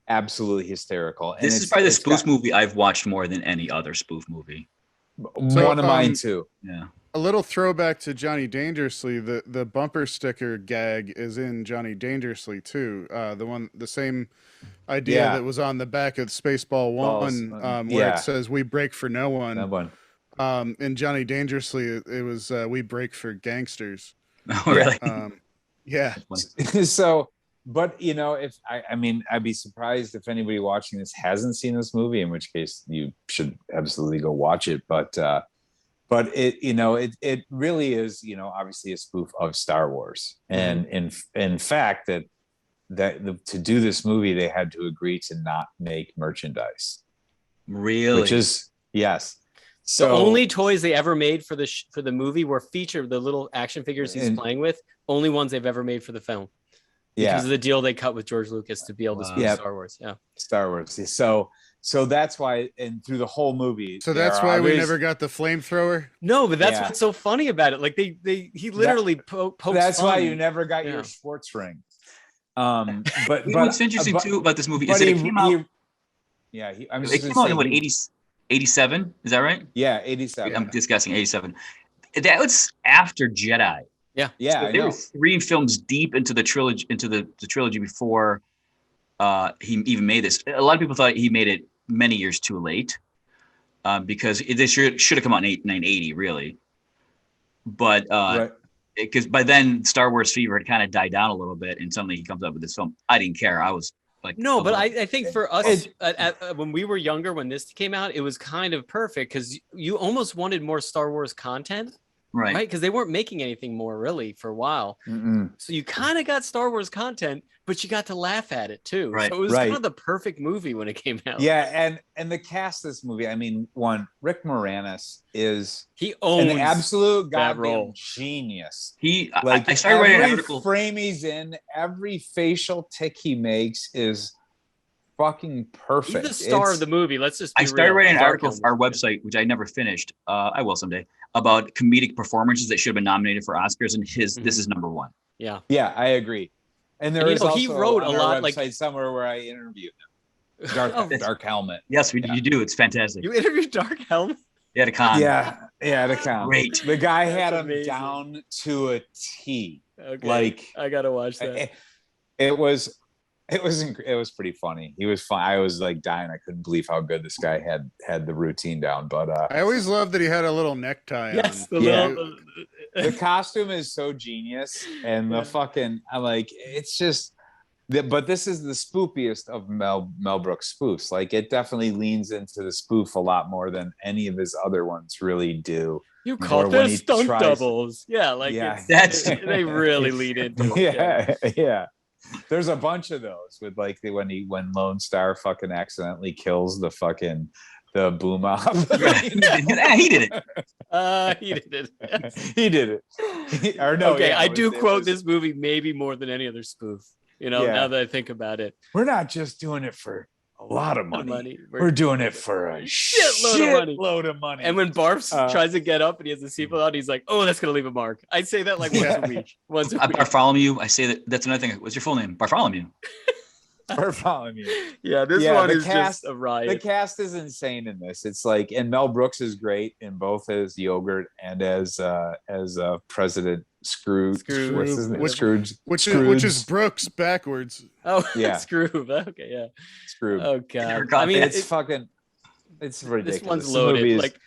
absolutely hysterical. And this is probably the spoof movie I've watched more than any other spoof movie. One of mine too. Yeah. A little throwback to Johnny Dangerously. The bumper sticker gag is in Johnny Dangerously too. The same idea that was on the back of Spaceball 1, where it says "We break for no one." That one. In Johnny Dangerously, it was "We break for gangsters." Oh, really? Yeah. So, but you know, I mean, I'd be surprised if anybody watching this hasn't seen this movie, in which case you should absolutely go watch it. But it, you know, it really is, you know, obviously a spoof of Star Wars, and in fact to do this movie, they had to agree to not make merchandise. Really? Which is yes. So the only toys they ever made for the movie were featured the little action figures he's playing with. Only ones they've ever made for the film. Because of the deal they cut with George Lucas to be able to speak Star Wars. Yeah. Star Wars. So that's why, and through the whole movie. So that's why we never got the flamethrower. No, but that's what's so funny about it. Like he literally pokes. That's why you never got your sports ring. But what's interesting too about this movie is that it came out. It came out in what 87? Is that right? Yeah, 87. I'm just guessing 87. That was after Jedi. Yeah, So they were 3 films deep into the trilogy, before he even made this. A lot of people thought he made it many years too late, because this should have come out in 1980, really. But because by then Star Wars fever had kind of died down a little bit, and suddenly he comes up with this film. I didn't care. I was like, no, but I think for us, when we were younger, when this came out, it was kind of perfect because you almost wanted more Star Wars content. Right, because they weren't making anything more really for a while. So you kind of got Star Wars content, but you got to laugh at it too. Right. So it was kind of the perfect movie when it came out. Yeah, and the cast of this movie, I mean, Rick Moranis is an absolute goddamn genius. I started writing an article. Every frame he's in, every facial tick he makes is fucking perfect. He's the star of the movie. Let's just. I started writing an article for our website, which I never finished. I will someday, about comedic performances that should have been nominated for Oscars, and this is number one. Yeah, I agree. And there is also he wrote a lot, like somewhere where I interviewed him. Dark Helmet. Yes, you do. It's fantastic. You interviewed Dark Helmet. Yeah, at a con. Yeah, at a con. Great. The guy had him amazing. down to a T. Okay. Like I gotta watch that. It was pretty funny. He was fun. I was like dying. I couldn't believe how good this guy had the routine down. But I always loved that he had a little necktie. Yes, on. The costume is so genius, and the fucking it's just. But this is the spoofiest of Mel Brooks spoofs. Like, it definitely leans into the spoof a lot more than any of his other ones really do. You call them stunt doubles. Yeah, like they really lead into it. Yeah. There's a bunch of those with like when Lone Star fucking accidentally kills the boom op. He did it. He did it. He did it. I do quote this movie maybe more than any other spoof. Now that I think about it. We're not just doing it for a lot of money. We're doing it for a shitload of money. And when Barfs tries to get up and he has the seatbelt on, he's like, "Oh, that's gonna leave a mark." I say that like once a week. Bartholomew. I say that's another thing. What's your full name? Bartholomew. Bartholomew. Yeah, this one is just a riot. The cast is insane in this. It's like, and Mel Brooks is great in both as Yogurt and as President Scrooge. What's his name? Scrooge. Which is Brooks backwards. Oh, yeah. Scrooge. Okay, yeah. Scrooge. Oh god. I mean, it's ridiculous. This one's loaded. Like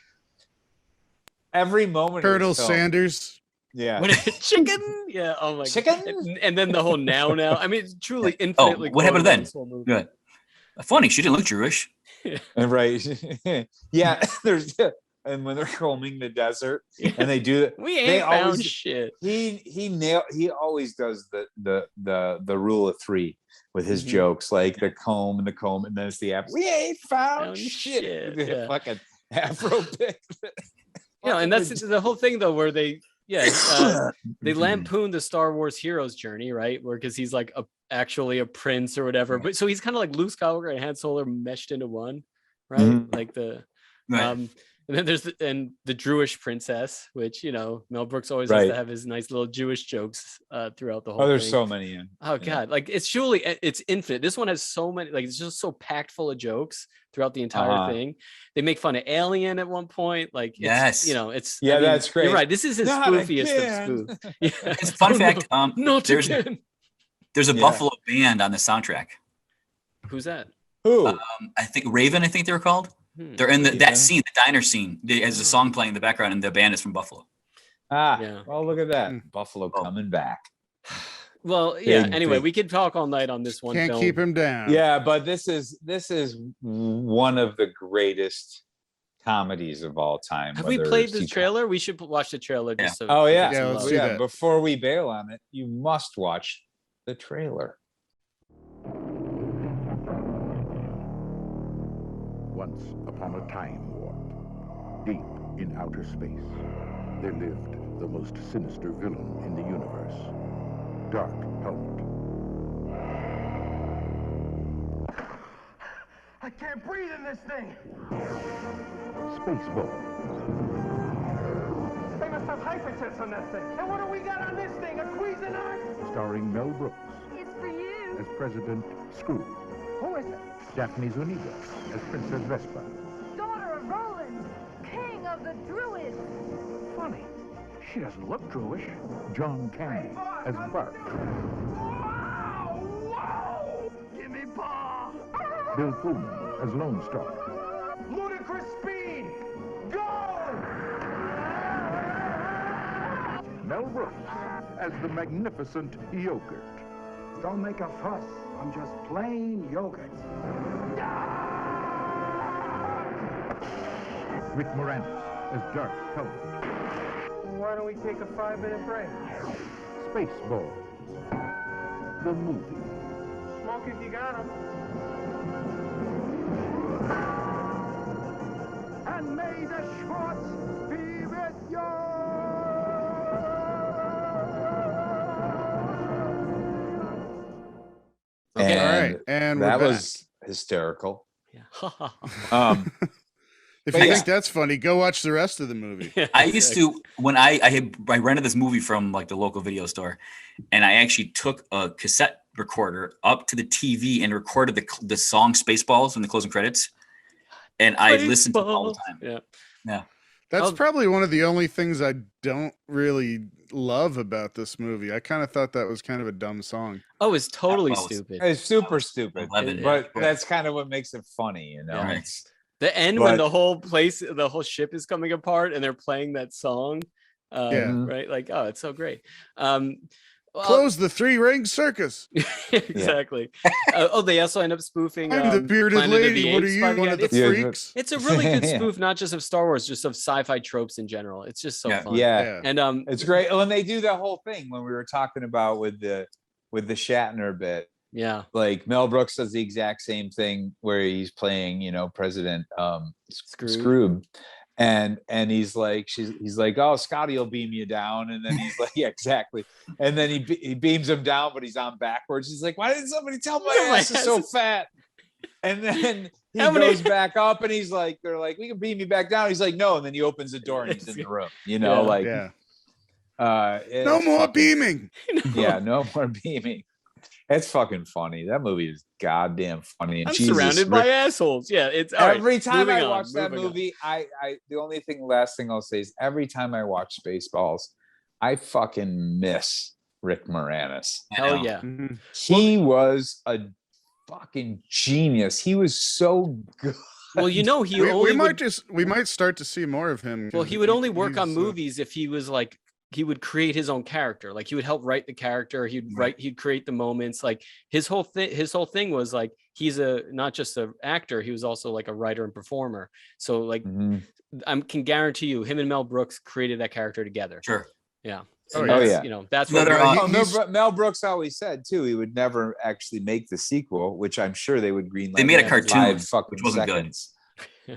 every moment. Colonel Sanders. Yeah. Chicken? Yeah. Oh my chicken? God. And then the whole now. I mean, it's truly infinitely. What happened then? Good. Funny, she didn't look Jewish. Right. Yeah. There's and when they're combing the desert and they do it, they found shit. He always does the rule of three with his jokes, like the comb, and then it's the app. We ain't found shit. Yeah. Fucking Afro pick. And that's the whole thing though, where they lampoon the Star Wars hero's journey, right? Because he's like actually a prince or whatever. But so he's kind of like Luke Skywalker and Han Solo meshed into one, right? Like the and then there's the Jewish princess, which Mel Brooks always has to have his nice little Jewish jokes throughout the whole. Oh, there's thing. so many in. Oh god, like it's infinite. This one has so many, like it's just so packed full of jokes throughout the entire thing. They make fun of Alien at one point, like yes, it's that's great. You're right. This is his spoofiest of spoof. Yeah. It's a fun fact. There's a Buffalo band on the soundtrack. Who's that? Who? I think Raven. I think they were called. They're in that scene, the diner scene. There's a song playing in the background, and the band is from Buffalo. Well, look at that. Buffalo coming back. Well, anyway, we could talk all night on this one. Can't keep him down. Yeah, but this is one of the greatest comedies of all time. Have we played the trailer? We should watch the trailer. Just so let's do that. Before we bail on it, you must watch the trailer. Once upon a time warp, deep in outer space, there lived the most sinister villain in the universe, Dark Helmet. I can't breathe in this thing! Spaceballs. They must have hypersets on that thing. And what do we got on this thing? A Cuisinart? Starring Mel Brooks. It's for you. As President Scrooge. Who is it? Daphne Zuniga as Princess Vespa. Daughter of Roland, king of the Druids. Funny, she doesn't look Jewish. John Candy as Bart. Wow! Wow! Give me paw! Bill Pullman as Lone Star. Ludicrous speed! Go! Mel Brooks as the magnificent Yogurt. Don't make a fuss. I'm just plain yogurt. Rick Moranis as Dark Helmet. Why don't we take a 5-minute break? Spaceballs. The movie. Smoke if you got 'em. And may the Schwartz be with you! Okay, all right, and that we're was hysterical. Yeah. If you think that's funny, go watch the rest of the movie. I used to, when I rented this movie from like the local video store, and I actually took a cassette recorder up to the TV and recorded the song Spaceballs in the closing credits, and I listened to it all the time. Yeah. That's probably one of the only things I don't really love about this movie. I kind of thought that was kind of a dumb song. Oh, it's totally stupid. It's super stupid, but that's kind of what makes it funny, you know. Yeah. The end when the whole ship is coming apart and they're playing that song, right? Like, oh, it's so great. Close the three-ring circus. Exactly. They also end up spoofing. I'm the bearded Planet of lady. the What are Apes you, one of the freaks? It's a really good spoof, not just of Star Wars, just of sci-fi tropes in general. It's just so fun. Yeah. And it's great. When they do the whole thing when we were talking about with the Shatner bit. Yeah. Like Mel Brooks does the exact same thing where he's playing, you know, President Scrooge. And he's like, oh, Scotty will beam you down. And then he's like, yeah, exactly. And then he beams him down, but he's on backwards. He's like, why didn't somebody tell me my ass is so fat? And then he goes back up and he's like, they're like, we can beam you back down. He's like, no. And then he opens the door and he's in the room, you know, no more beaming. Yeah, no more beaming. It's fucking funny. That movie is goddamn funny. And I'm surrounded by assholes. Yeah, it's every time I watch that movie. The last thing I'll say is every time I watch Spaceballs, I fucking miss Rick Moranis. Hell yeah, he was a fucking genius. He was so good. Well, you know, we might start to see more of him. Well, he would only work on movies if he was like. He would create his own character. Like he would help write the character. He'd create the moments. Like his whole thing was like, he's not just an actor. He was also like a writer and performer. So like, I can guarantee you him and Mel Brooks created that character together. Sure. Yeah. Yeah. You know, that's what Mel Brooks always said too. He would never actually make the sequel, which I'm sure they would greenlight. They made a cartoon, which wasn't good.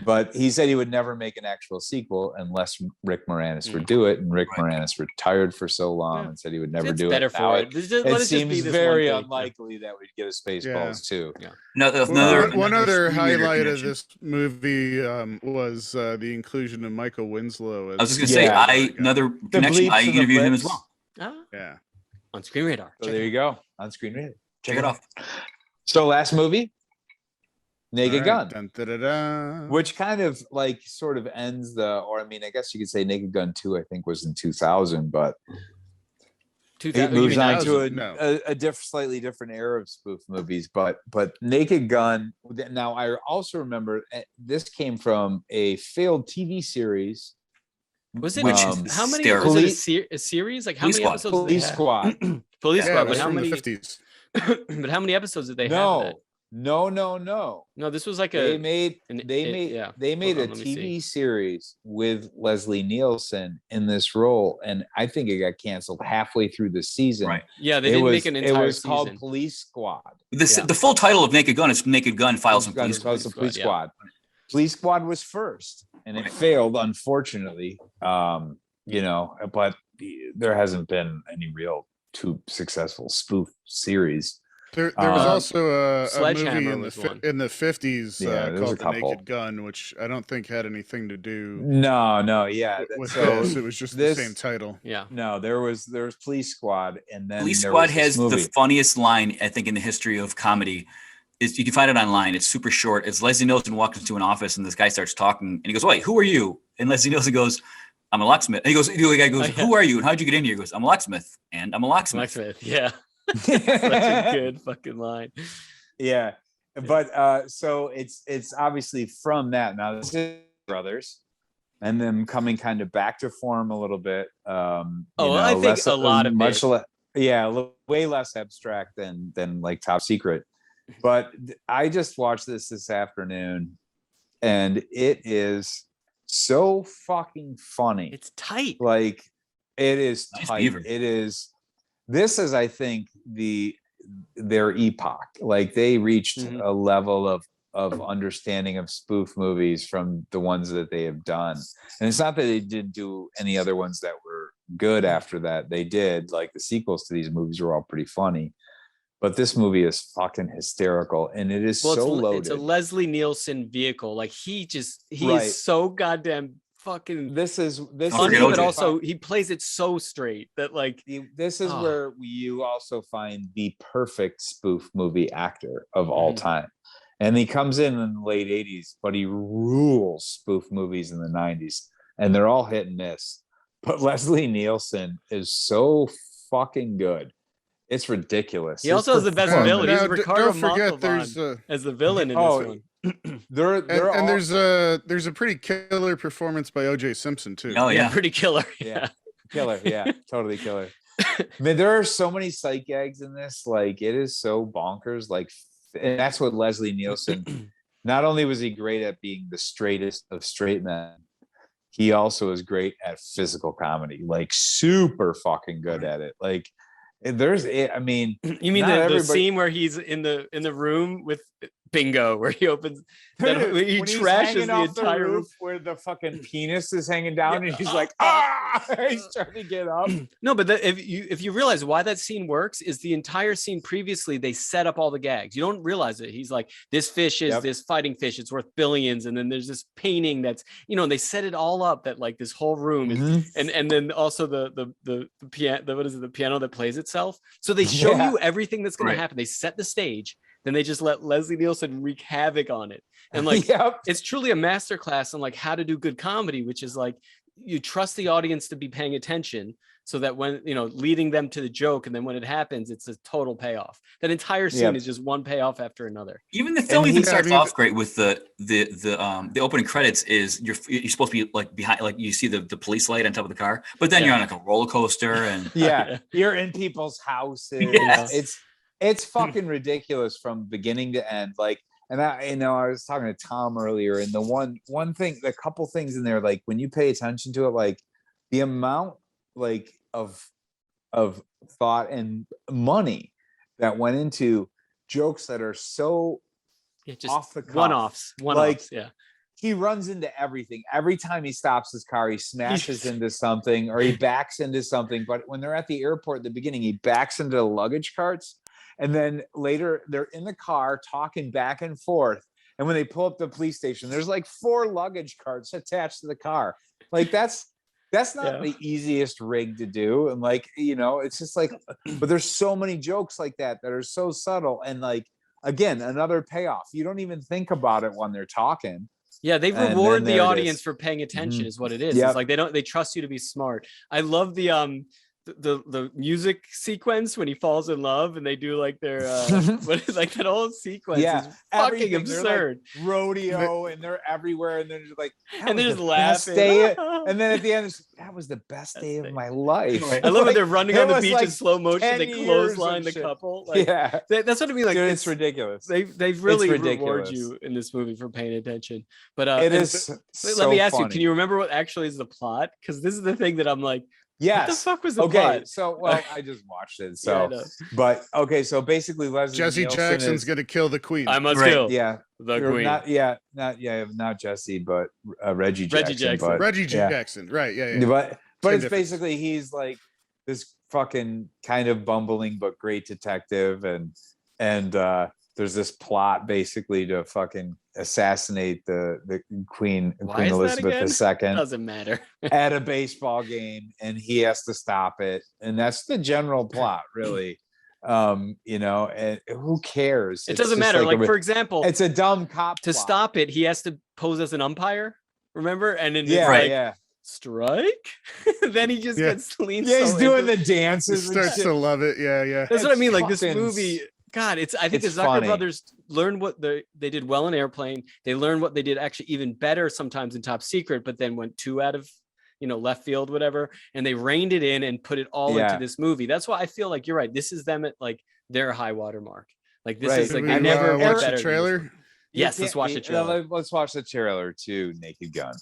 But he said he would never make an actual sequel unless Rick Moranis would do it, and Rick Moranis retired for so long and said he would never do it. It seems very unlikely that we'd get a Spaceballs too. Yeah. One other highlight of this movie was the inclusion of Michael Winslow. I was just gonna say, another connection. I interviewed him as well. Yeah, on Screen Radar. So there you go, on Screen Radar. Check it off. So last movie. Naked Gun, dun, da, da, da. Which kind of like sort of ends I guess you could say Naked Gun 2, I think, was in 2000, but it moves on to a slightly different era of spoof movies. But Naked Gun. Now I also remember this came from a failed TV series. Was it? How many? Was it a series? Like how many episodes? Police Squad. Police Squad. But how many? 50s. But how many episodes did they have? No. No, this was like they made a TV series with Leslie Nielsen in this role, and I think it got canceled halfway through the season. Right. Yeah, they didn't make an entire season. It was called Police Squad. The full title of Naked Gun is Naked Gun Files and Police Squad. Police Squad was first, and it failed, unfortunately. You know, but there hasn't been any real too successful spoof series. There was also a movie in the 50s called The Naked Gun, which I don't think had anything to do. With this. It was just the same title. Yeah. No, there was Police Squad, and then Police Squad has the funniest line I think in the history of comedy. You can find it online. It's super short. It's Leslie Nielsen walks into an office, and this guy starts talking, and he goes, "Wait, who are you?" And Leslie Nielsen goes, "I'm a locksmith." And the guy goes, "Who are you? And how'd you get in here?" He goes, "I'm a locksmith, and I'm a locksmith." Yeah. Such a good fucking line. Yeah. But so it's obviously from that. Now this is Brothers and them coming kind of back to form a little bit. I think a lot of way less abstract than like Top Secret. But I just watched this afternoon, and it is so fucking funny. It's tight. Like it is nice tight. beaver. It is. This is, I think, their epoch. Like they reached a level of understanding of spoof movies from the ones that they have done. And it's not that they didn't do any other ones that were good after that. They did. Like the sequels to these movies were all pretty funny. But this movie is fucking hysterical, and it is so loaded. It's a Leslie Nielsen vehicle. Like he Right. is so goddamn fucking This is funny, but also he plays it so straight that like this is where you also find the perfect spoof movie actor of all time. And he comes in the late 80s, but he rules spoof movies in the 90s, and they're all hit and miss. But Leslie Nielsen is so fucking good. It's ridiculous. He also has the best villain. He's Ricardo don't forget Montalban as the villain in this one. There's a pretty killer performance by O.J. Simpson too. Oh yeah, pretty killer. Yeah, killer. Yeah, totally killer. I mean, there are so many sight gags in this. Like, it is so bonkers. Like, and that's what Leslie Nielsen. Not only was he great at being the straightest of straight men, he also is great at physical comedy. Like, super fucking good at it. Like, there's, I mean, you mean the scene where he's in the room with Bingo, where he opens, he trashes the entire roof where the fucking penis is hanging down, and he's like, he's trying to get up. No, but if you realize why that scene works is the entire scene previously they set up all the gags. You don't realize it. He's like, this fish is this fighting fish. It's worth billions, and then there's this painting that's they set it all up that like this whole room is, and then also the piano. What is it? The piano that plays itself. So they show you everything that's going to happen. They set the stage. Then they just let Leslie Nielsen wreak havoc on it. And like, it's truly a masterclass on like how to do good comedy, which is like, you trust the audience to be paying attention so that when, leading them to the joke. And then when it happens, it's a total payoff. That entire scene is just one payoff after another. Even the film even starts off great with the opening credits is you're supposed to be like behind, like you see the police light on top of the car, but then you're on like a roller coaster and you're in people's houses. It's fucking ridiculous from beginning to end. Like, and I was talking to Tom earlier, and the one thing, a couple things in there, like when you pay attention to it, like the amount like of thought and money that went into jokes that are so just off the cuff. One-offs. Yeah. He runs into everything. Every time he stops his car, he smashes into something or he backs into something. But when they're at the airport at the beginning, he backs into the luggage carts. And then later they're in the car talking back and forth. And when they pull up the police station, there's like 4 luggage carts attached to the car. Like that's not the easiest rig to do. And like, it's just like, but there's so many jokes like that are so subtle. And like, again, another payoff. You don't even think about it when they're talking. Yeah, they reward the audience for paying attention is what it is. It's like they trust you to be smart. I love the music sequence when he falls in love and they do like their like that whole sequence is fucking absurd. Like rodeo and they're everywhere and they're just like and they're just laughing. And then at the end that was the best day of my life. I love when they're running on the beach in slow motion. They clothesline the couple. Like, that's what I mean. Like, dude, it's ridiculous. They really reward you in this movie for paying attention. But it is. Let me ask you, can you remember what actually is the plot? Because this is the thing that I'm like, yes. What the fuck was the plot? So, I just watched it. So, so basically, Leslie Jesse Nielsen Jackson's going to kill the queen. I must kill. The queen. Not Jesse, but Reggie Jackson. Reggie Jackson, right? Yeah. But it's basically he's like this fucking kind of bumbling but great detective, and there's this plot basically to fucking assassinate the Queen Elizabeth II. Doesn't matter. At a baseball game, and he has to stop it, and that's the general plot, really. And who cares? It doesn't matter. Like for example, it's a dumb cop. To stop it, he has to pose as an umpire. Remember? And then strike. Then he just gets leaned. Yeah, he's doing the dances. He starts to love it. Yeah. That's what I mean. Like this movie. God, I think the Zucker Brothers learned what they did well in Airplane. They learned what they did actually even better sometimes in Top Secret, but then went too out of left field, whatever, and they reined it in and put it all into this movie. That's why I feel like you're right. This is them at like their high water mark. Like this is like they never watch the trailer. Yes, let's watch the trailer. Let's watch the trailer to Naked Gun.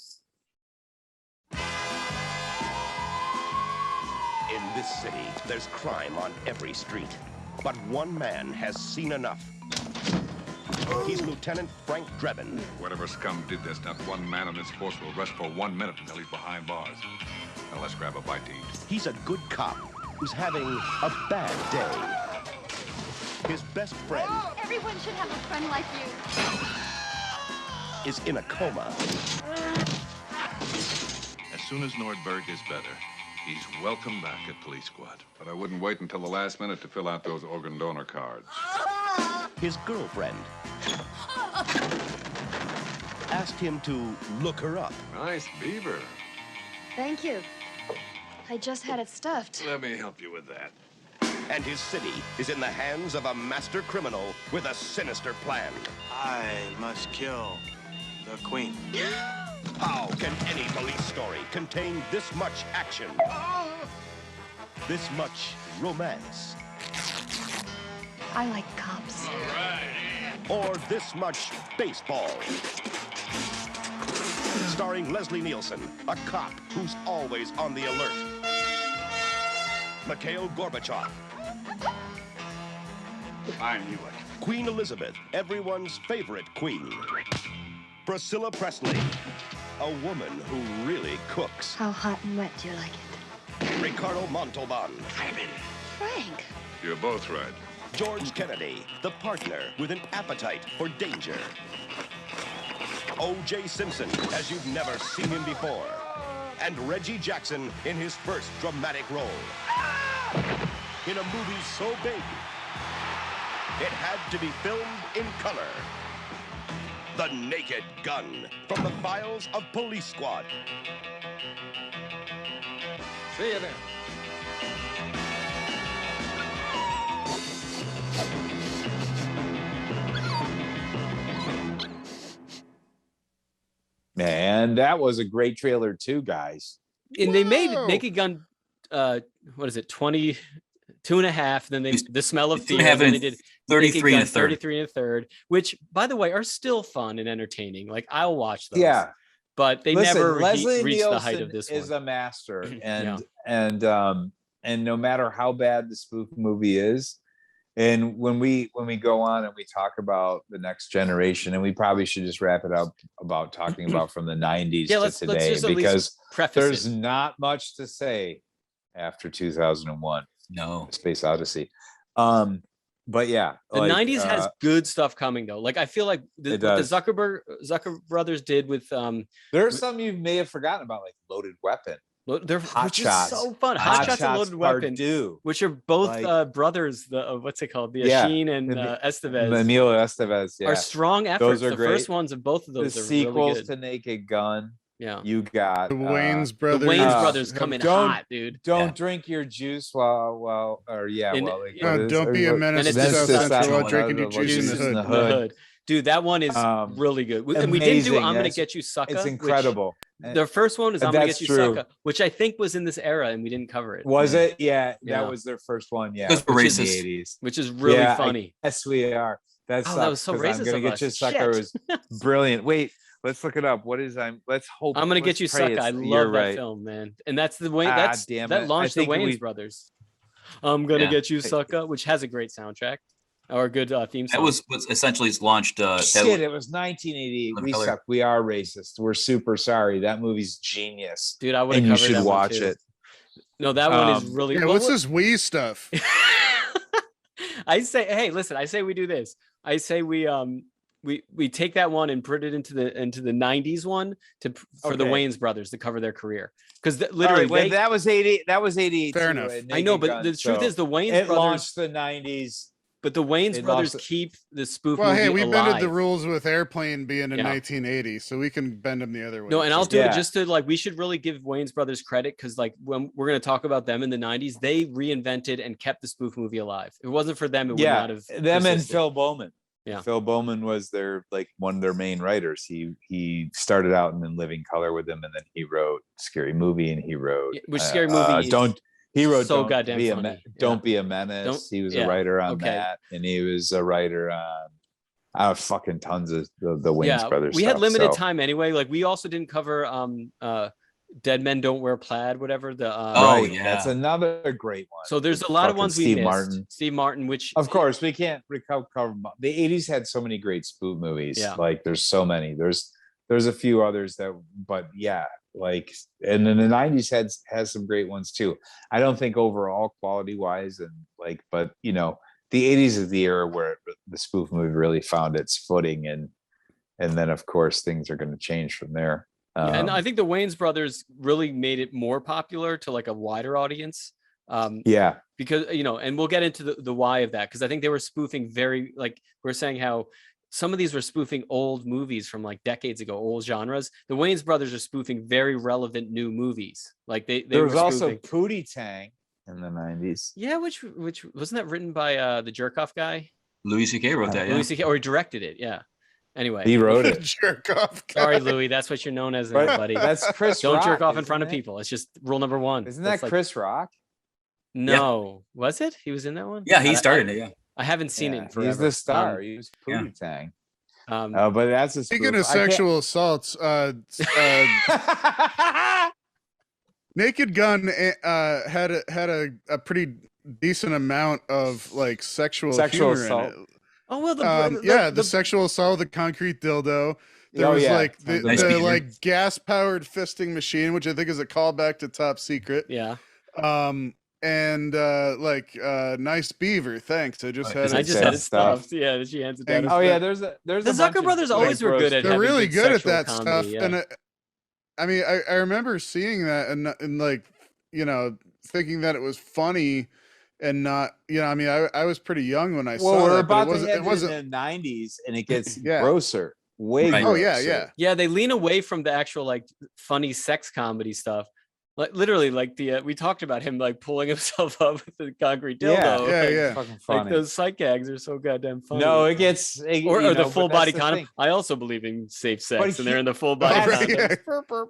In this city, there's crime on every street. But one man has seen enough. He's Lieutenant Frank Drebin. Whatever scum did this, not one man on this force will rest for 1 minute until he's behind bars. Now let's grab a bite to eat. He's a good cop who's having a bad day. His best friend Everyone should have a friend like you. is in a coma. As soon as Nordberg is better, he's welcome back at Police Squad. But I wouldn't wait until the last minute to fill out those organ donor cards. His girlfriend asked him to look her up. Nice beaver. Thank you. I just had it stuffed. Let me help you with that. And his city is in the hands of a master criminal with a sinister plan. I must kill the queen. How can any police story contain this much action? This much romance? I like cops. Or this much baseball? Starring Leslie Nielsen, a cop who's always on the alert. Mikhail Gorbachev. I knew it. Queen Elizabeth, everyone's favorite queen. Priscilla Presley, a woman who really cooks. How hot and wet do you like it? Ricardo Montalban. Frank. You're both right. George Kennedy, the partner with an appetite for danger. O.J. Simpson, as you've never seen him before. And Reggie Jackson in his first dramatic role. In a movie so big, it had to be filmed in color. The Naked Gun, from the files of Police Squad. See you then. Man, that was a great trailer too, guys. And they made Naked Gun, what is it, 22.5, then they The Smell of Fear, and they did 33 and a third. 33 and a third, which, by the way, are still fun and entertaining. Like, I'll watch those. Yeah. But they Listen, never Leslie reached Nielsen the height of this is one. a master, and no matter how bad the spoof movie is, and when we go on and we talk about the next generation, and we probably should just wrap it up about talking about from the 90s to today, because there's not much to say after 2001. No, Space Odyssey. But yeah, the 90s has good stuff coming though. Like, I feel like what the Zucker Brothers did with there's some you may have forgotten about, like Loaded Weapon. They're Hot Shots. So fun. Hot Shots and Loaded Weapon, which are both brothers. What's it called? The Sheen and Estevez. Emilio Estevez. Are strong efforts. The first ones of both of those the are sequels really good. to Naked Gun. Yeah, you got the Wayans brothers. The Wayans brothers come in hot, dude. Don't drink your juice while don't be a menace to South Central while drinking your juice in the hood. Dude, that one is really good. And we didn't do I'm Gonna Get You Sucker. It's incredible. The first one is I'm Gonna Get You Sucker, which I think was in this era, and we didn't cover it. Was it? Yeah, that was their first one. Yeah, because we're racist. In the 80s. Which is really funny. Yes, we are. That was so racist. I'm Gonna Get You Sucker was brilliant. Wait. Let's look it up. Let's hope. I'm Gonna Get You Sucker. I love that film, man. And that's the way that launched the Wayans brothers. I'm Gonna Get You Sucker, which has a great soundtrack or a good theme song. That was essentially it's launched. It was 1988. We suck. We are racist. We're super sorry. That movie's genius. Dude, I would have covered that. You should watch it. No, that one is really. Yeah, what's this Wii stuff? I say we do this. I say we take that one and put it into the 90s one for the Wayans brothers to cover their career, because literally that was 80. That was 88. Fair enough. I know, but the truth is the Wayans brothers launched the 90s. But the Wayans brothers keep the spoof movie alive. We bended the rules with Airplane being in 1980, so we can bend them the other way. No, and I'll do it just to we should really give Wayans brothers credit, because when we're going to talk about them in the 90s, they reinvented and kept the spoof movie alive. If it wasn't for them, it would not have them persisted. And Phil Bowman. Yeah, Phil Bowman was one of their main writers. He started out in Living Color with them, and then he wrote Scary Movie, and he wrote Scary Movie. He wrote so goddamn funny. Don't Be a Menace. He was a writer on that, and he was a writer on fucking tons of the Wayans brothers. We had limited time anyway. Like, we also didn't cover Dead Men Don't Wear Plaid, whatever. That's another great one. So there's a lot of ones we missed. Steve Martin, which of course we can't cover. The 80s had so many great spoof movies. Yeah. Like, there's so many. There's a few others and then the 90s has some great ones too. I don't think overall quality wise, but the 80s is the era where the spoof movie really found its footing, and then of course things are going to change from there. And I think the Wayans brothers really made it more popular to like a wider audience. Because, you know, and we'll get into the why of that, because I think they were spoofing very, like we're saying how some of these were spoofing old movies from like decades ago, old genres. The Wayans brothers are spoofing very relevant new movies. Like there was also Pootie Tang in the 90s. Yeah, which wasn't that written by the Jerkoff guy? Louis C.K. wrote that, yeah. Louis C.K. or he directed it, yeah. Anyway, he wrote it. Jerkoff guy. Sorry, Louis, that's what you're known as, buddy. That's Chris Don't Rock, jerk off in front of people. It's just rule number one. Isn't that Chris Rock? No, was it? He was in that one. Yeah, he started it. Yeah, I haven't seen it in forever. He's the star. He was Pootie Tang. But that's a speaking of sexual assaults. Naked Gun had a pretty decent amount of like sexual humor assault. In it. Oh well, the sexual assault, the concrete dildo. There was like the like gas powered fisting machine, which I think is a callback to Top Secret. Yeah. And nice beaver. Thanks. I just had it stuffed. Yeah, she hands it down. Oh yeah, there's the Zucker Brothers always were good at. They're really good at that comedy, stuff, and I mean, I remember seeing that and like, you know, thinking that it was funny. And not, you know, I mean, I was pretty young when I saw we're that. About to head in the 90s, and it gets grosser. Way grosser. Oh yeah. Yeah, they lean away from the actual like funny sex comedy stuff. Like literally, like we talked about him like pulling himself up with the concrete dildo. Yeah. Fucking funny. Like those sight gags are so goddamn funny. No, it gets or the full body condom. I also believe in safe sex, and they're in the full body condom.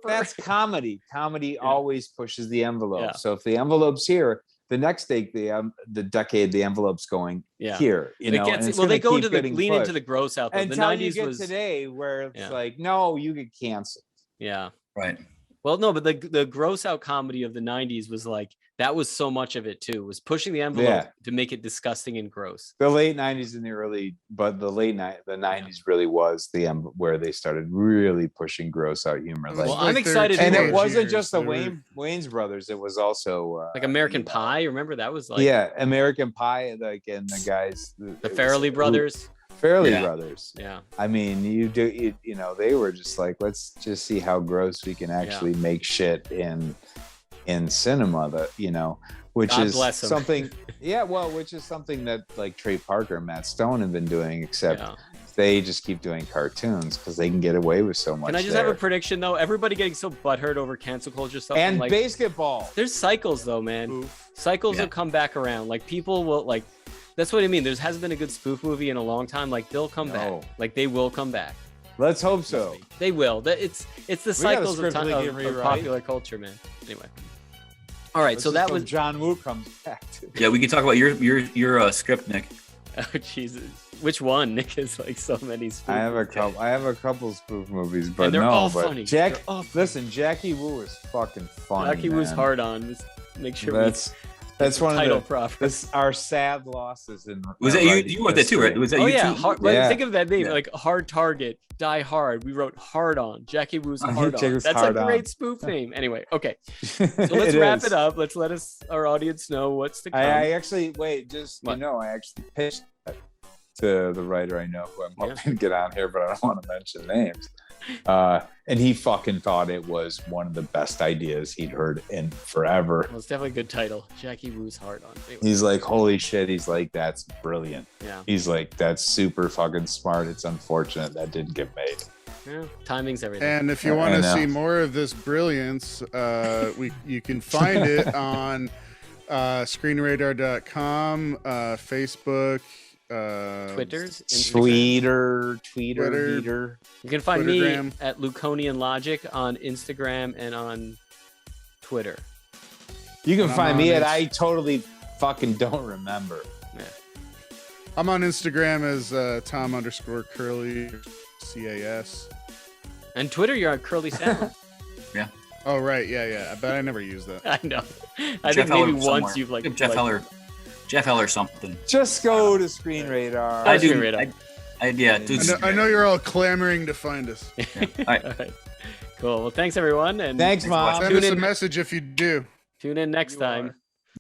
That's comedy. Comedy always pushes the envelope. Yeah. So if the envelope's here, the next day, the decade, the envelope's going here. You know, they go into lean into the gross out. Until the 90s you get today, where it's like, no, you get canceled. Yeah, right. Well, no, but the gross out comedy of the 90s was like, that was so much of it too, was pushing the envelope to make it disgusting and gross. The late 90s and the 90s really was where they started really pushing gross out humor. Like, well, I'm excited. And it wasn't just the Wayans brothers. It was also like American Pie. Remember that was like American Pie, like, and the guys, the Farrelly brothers. Brothers. Yeah. I mean, you know, they were just like, let's just see how gross we can actually make shit in cinema, that, you know, which God is bless 'em. something. Which is something that like Trey Parker and Matt Stone have been doing, except they just keep doing cartoons because they can get away with so much. Can I just have a prediction though? Everybody getting so butthurt over cancel culture stuff. And like, basketball. There's cycles though, man. Spoof. Cycles will come back around. Like people will like. That's what I mean. There hasn't been a good spoof movie in a long time. Like they'll come back. Like they will come back. Let's hope so. They will. It's the cycles of popular culture, man. Anyway. All right. So that was John Woo comes back to. Yeah, we can talk about your script, Nick. Oh Jesus. Which one? Nick has like so many spoof I have a couple spoof movies, but they're all funny. Listen, Jackie Woo is fucking funny. Jackie Woo's hard on. Just make sure that's one title of proper. Our sad losses in. Was that you wrote that too, right? Was that you too? Think of that name, like Hard Target, Die Hard. We wrote Hard On. Jackie Woo's Hard On. That's a great spoof name. Anyway, okay. So let's wrap it up. Let's let our audience know what's to come. I actually pitched that to the writer I know, who I'm hoping to get on here, but I don't want to mention names. And he fucking thought it was one of the best ideas he'd heard in forever. Well, it's definitely a good title. Jackie Woo's Hard On. Anyway. He's like, holy shit. He's like, that's brilliant. Yeah. He's like, that's super fucking smart. It's unfortunate that didn't get made. Yeah, timing's everything. And if you want to see more of this brilliance, you can find it on screenradar.com, Facebook, Twitters, Twitter. You can find me at Luconian Logic on Instagram and on Twitter. You can find me at I totally fucking don't remember. Yeah. I'm on Instagram as Tom_Curly CAS. And Twitter, you're on Curly Sound. Yeah. Oh right, yeah. But I never use that. I know. I think maybe once you've like Jeff Heller something. Just go to Screen Radar. I know you're all clamoring to find us. All right. Cool. Well, thanks everyone, and thanks, Mom. Send us a message if you do. Tune in next time.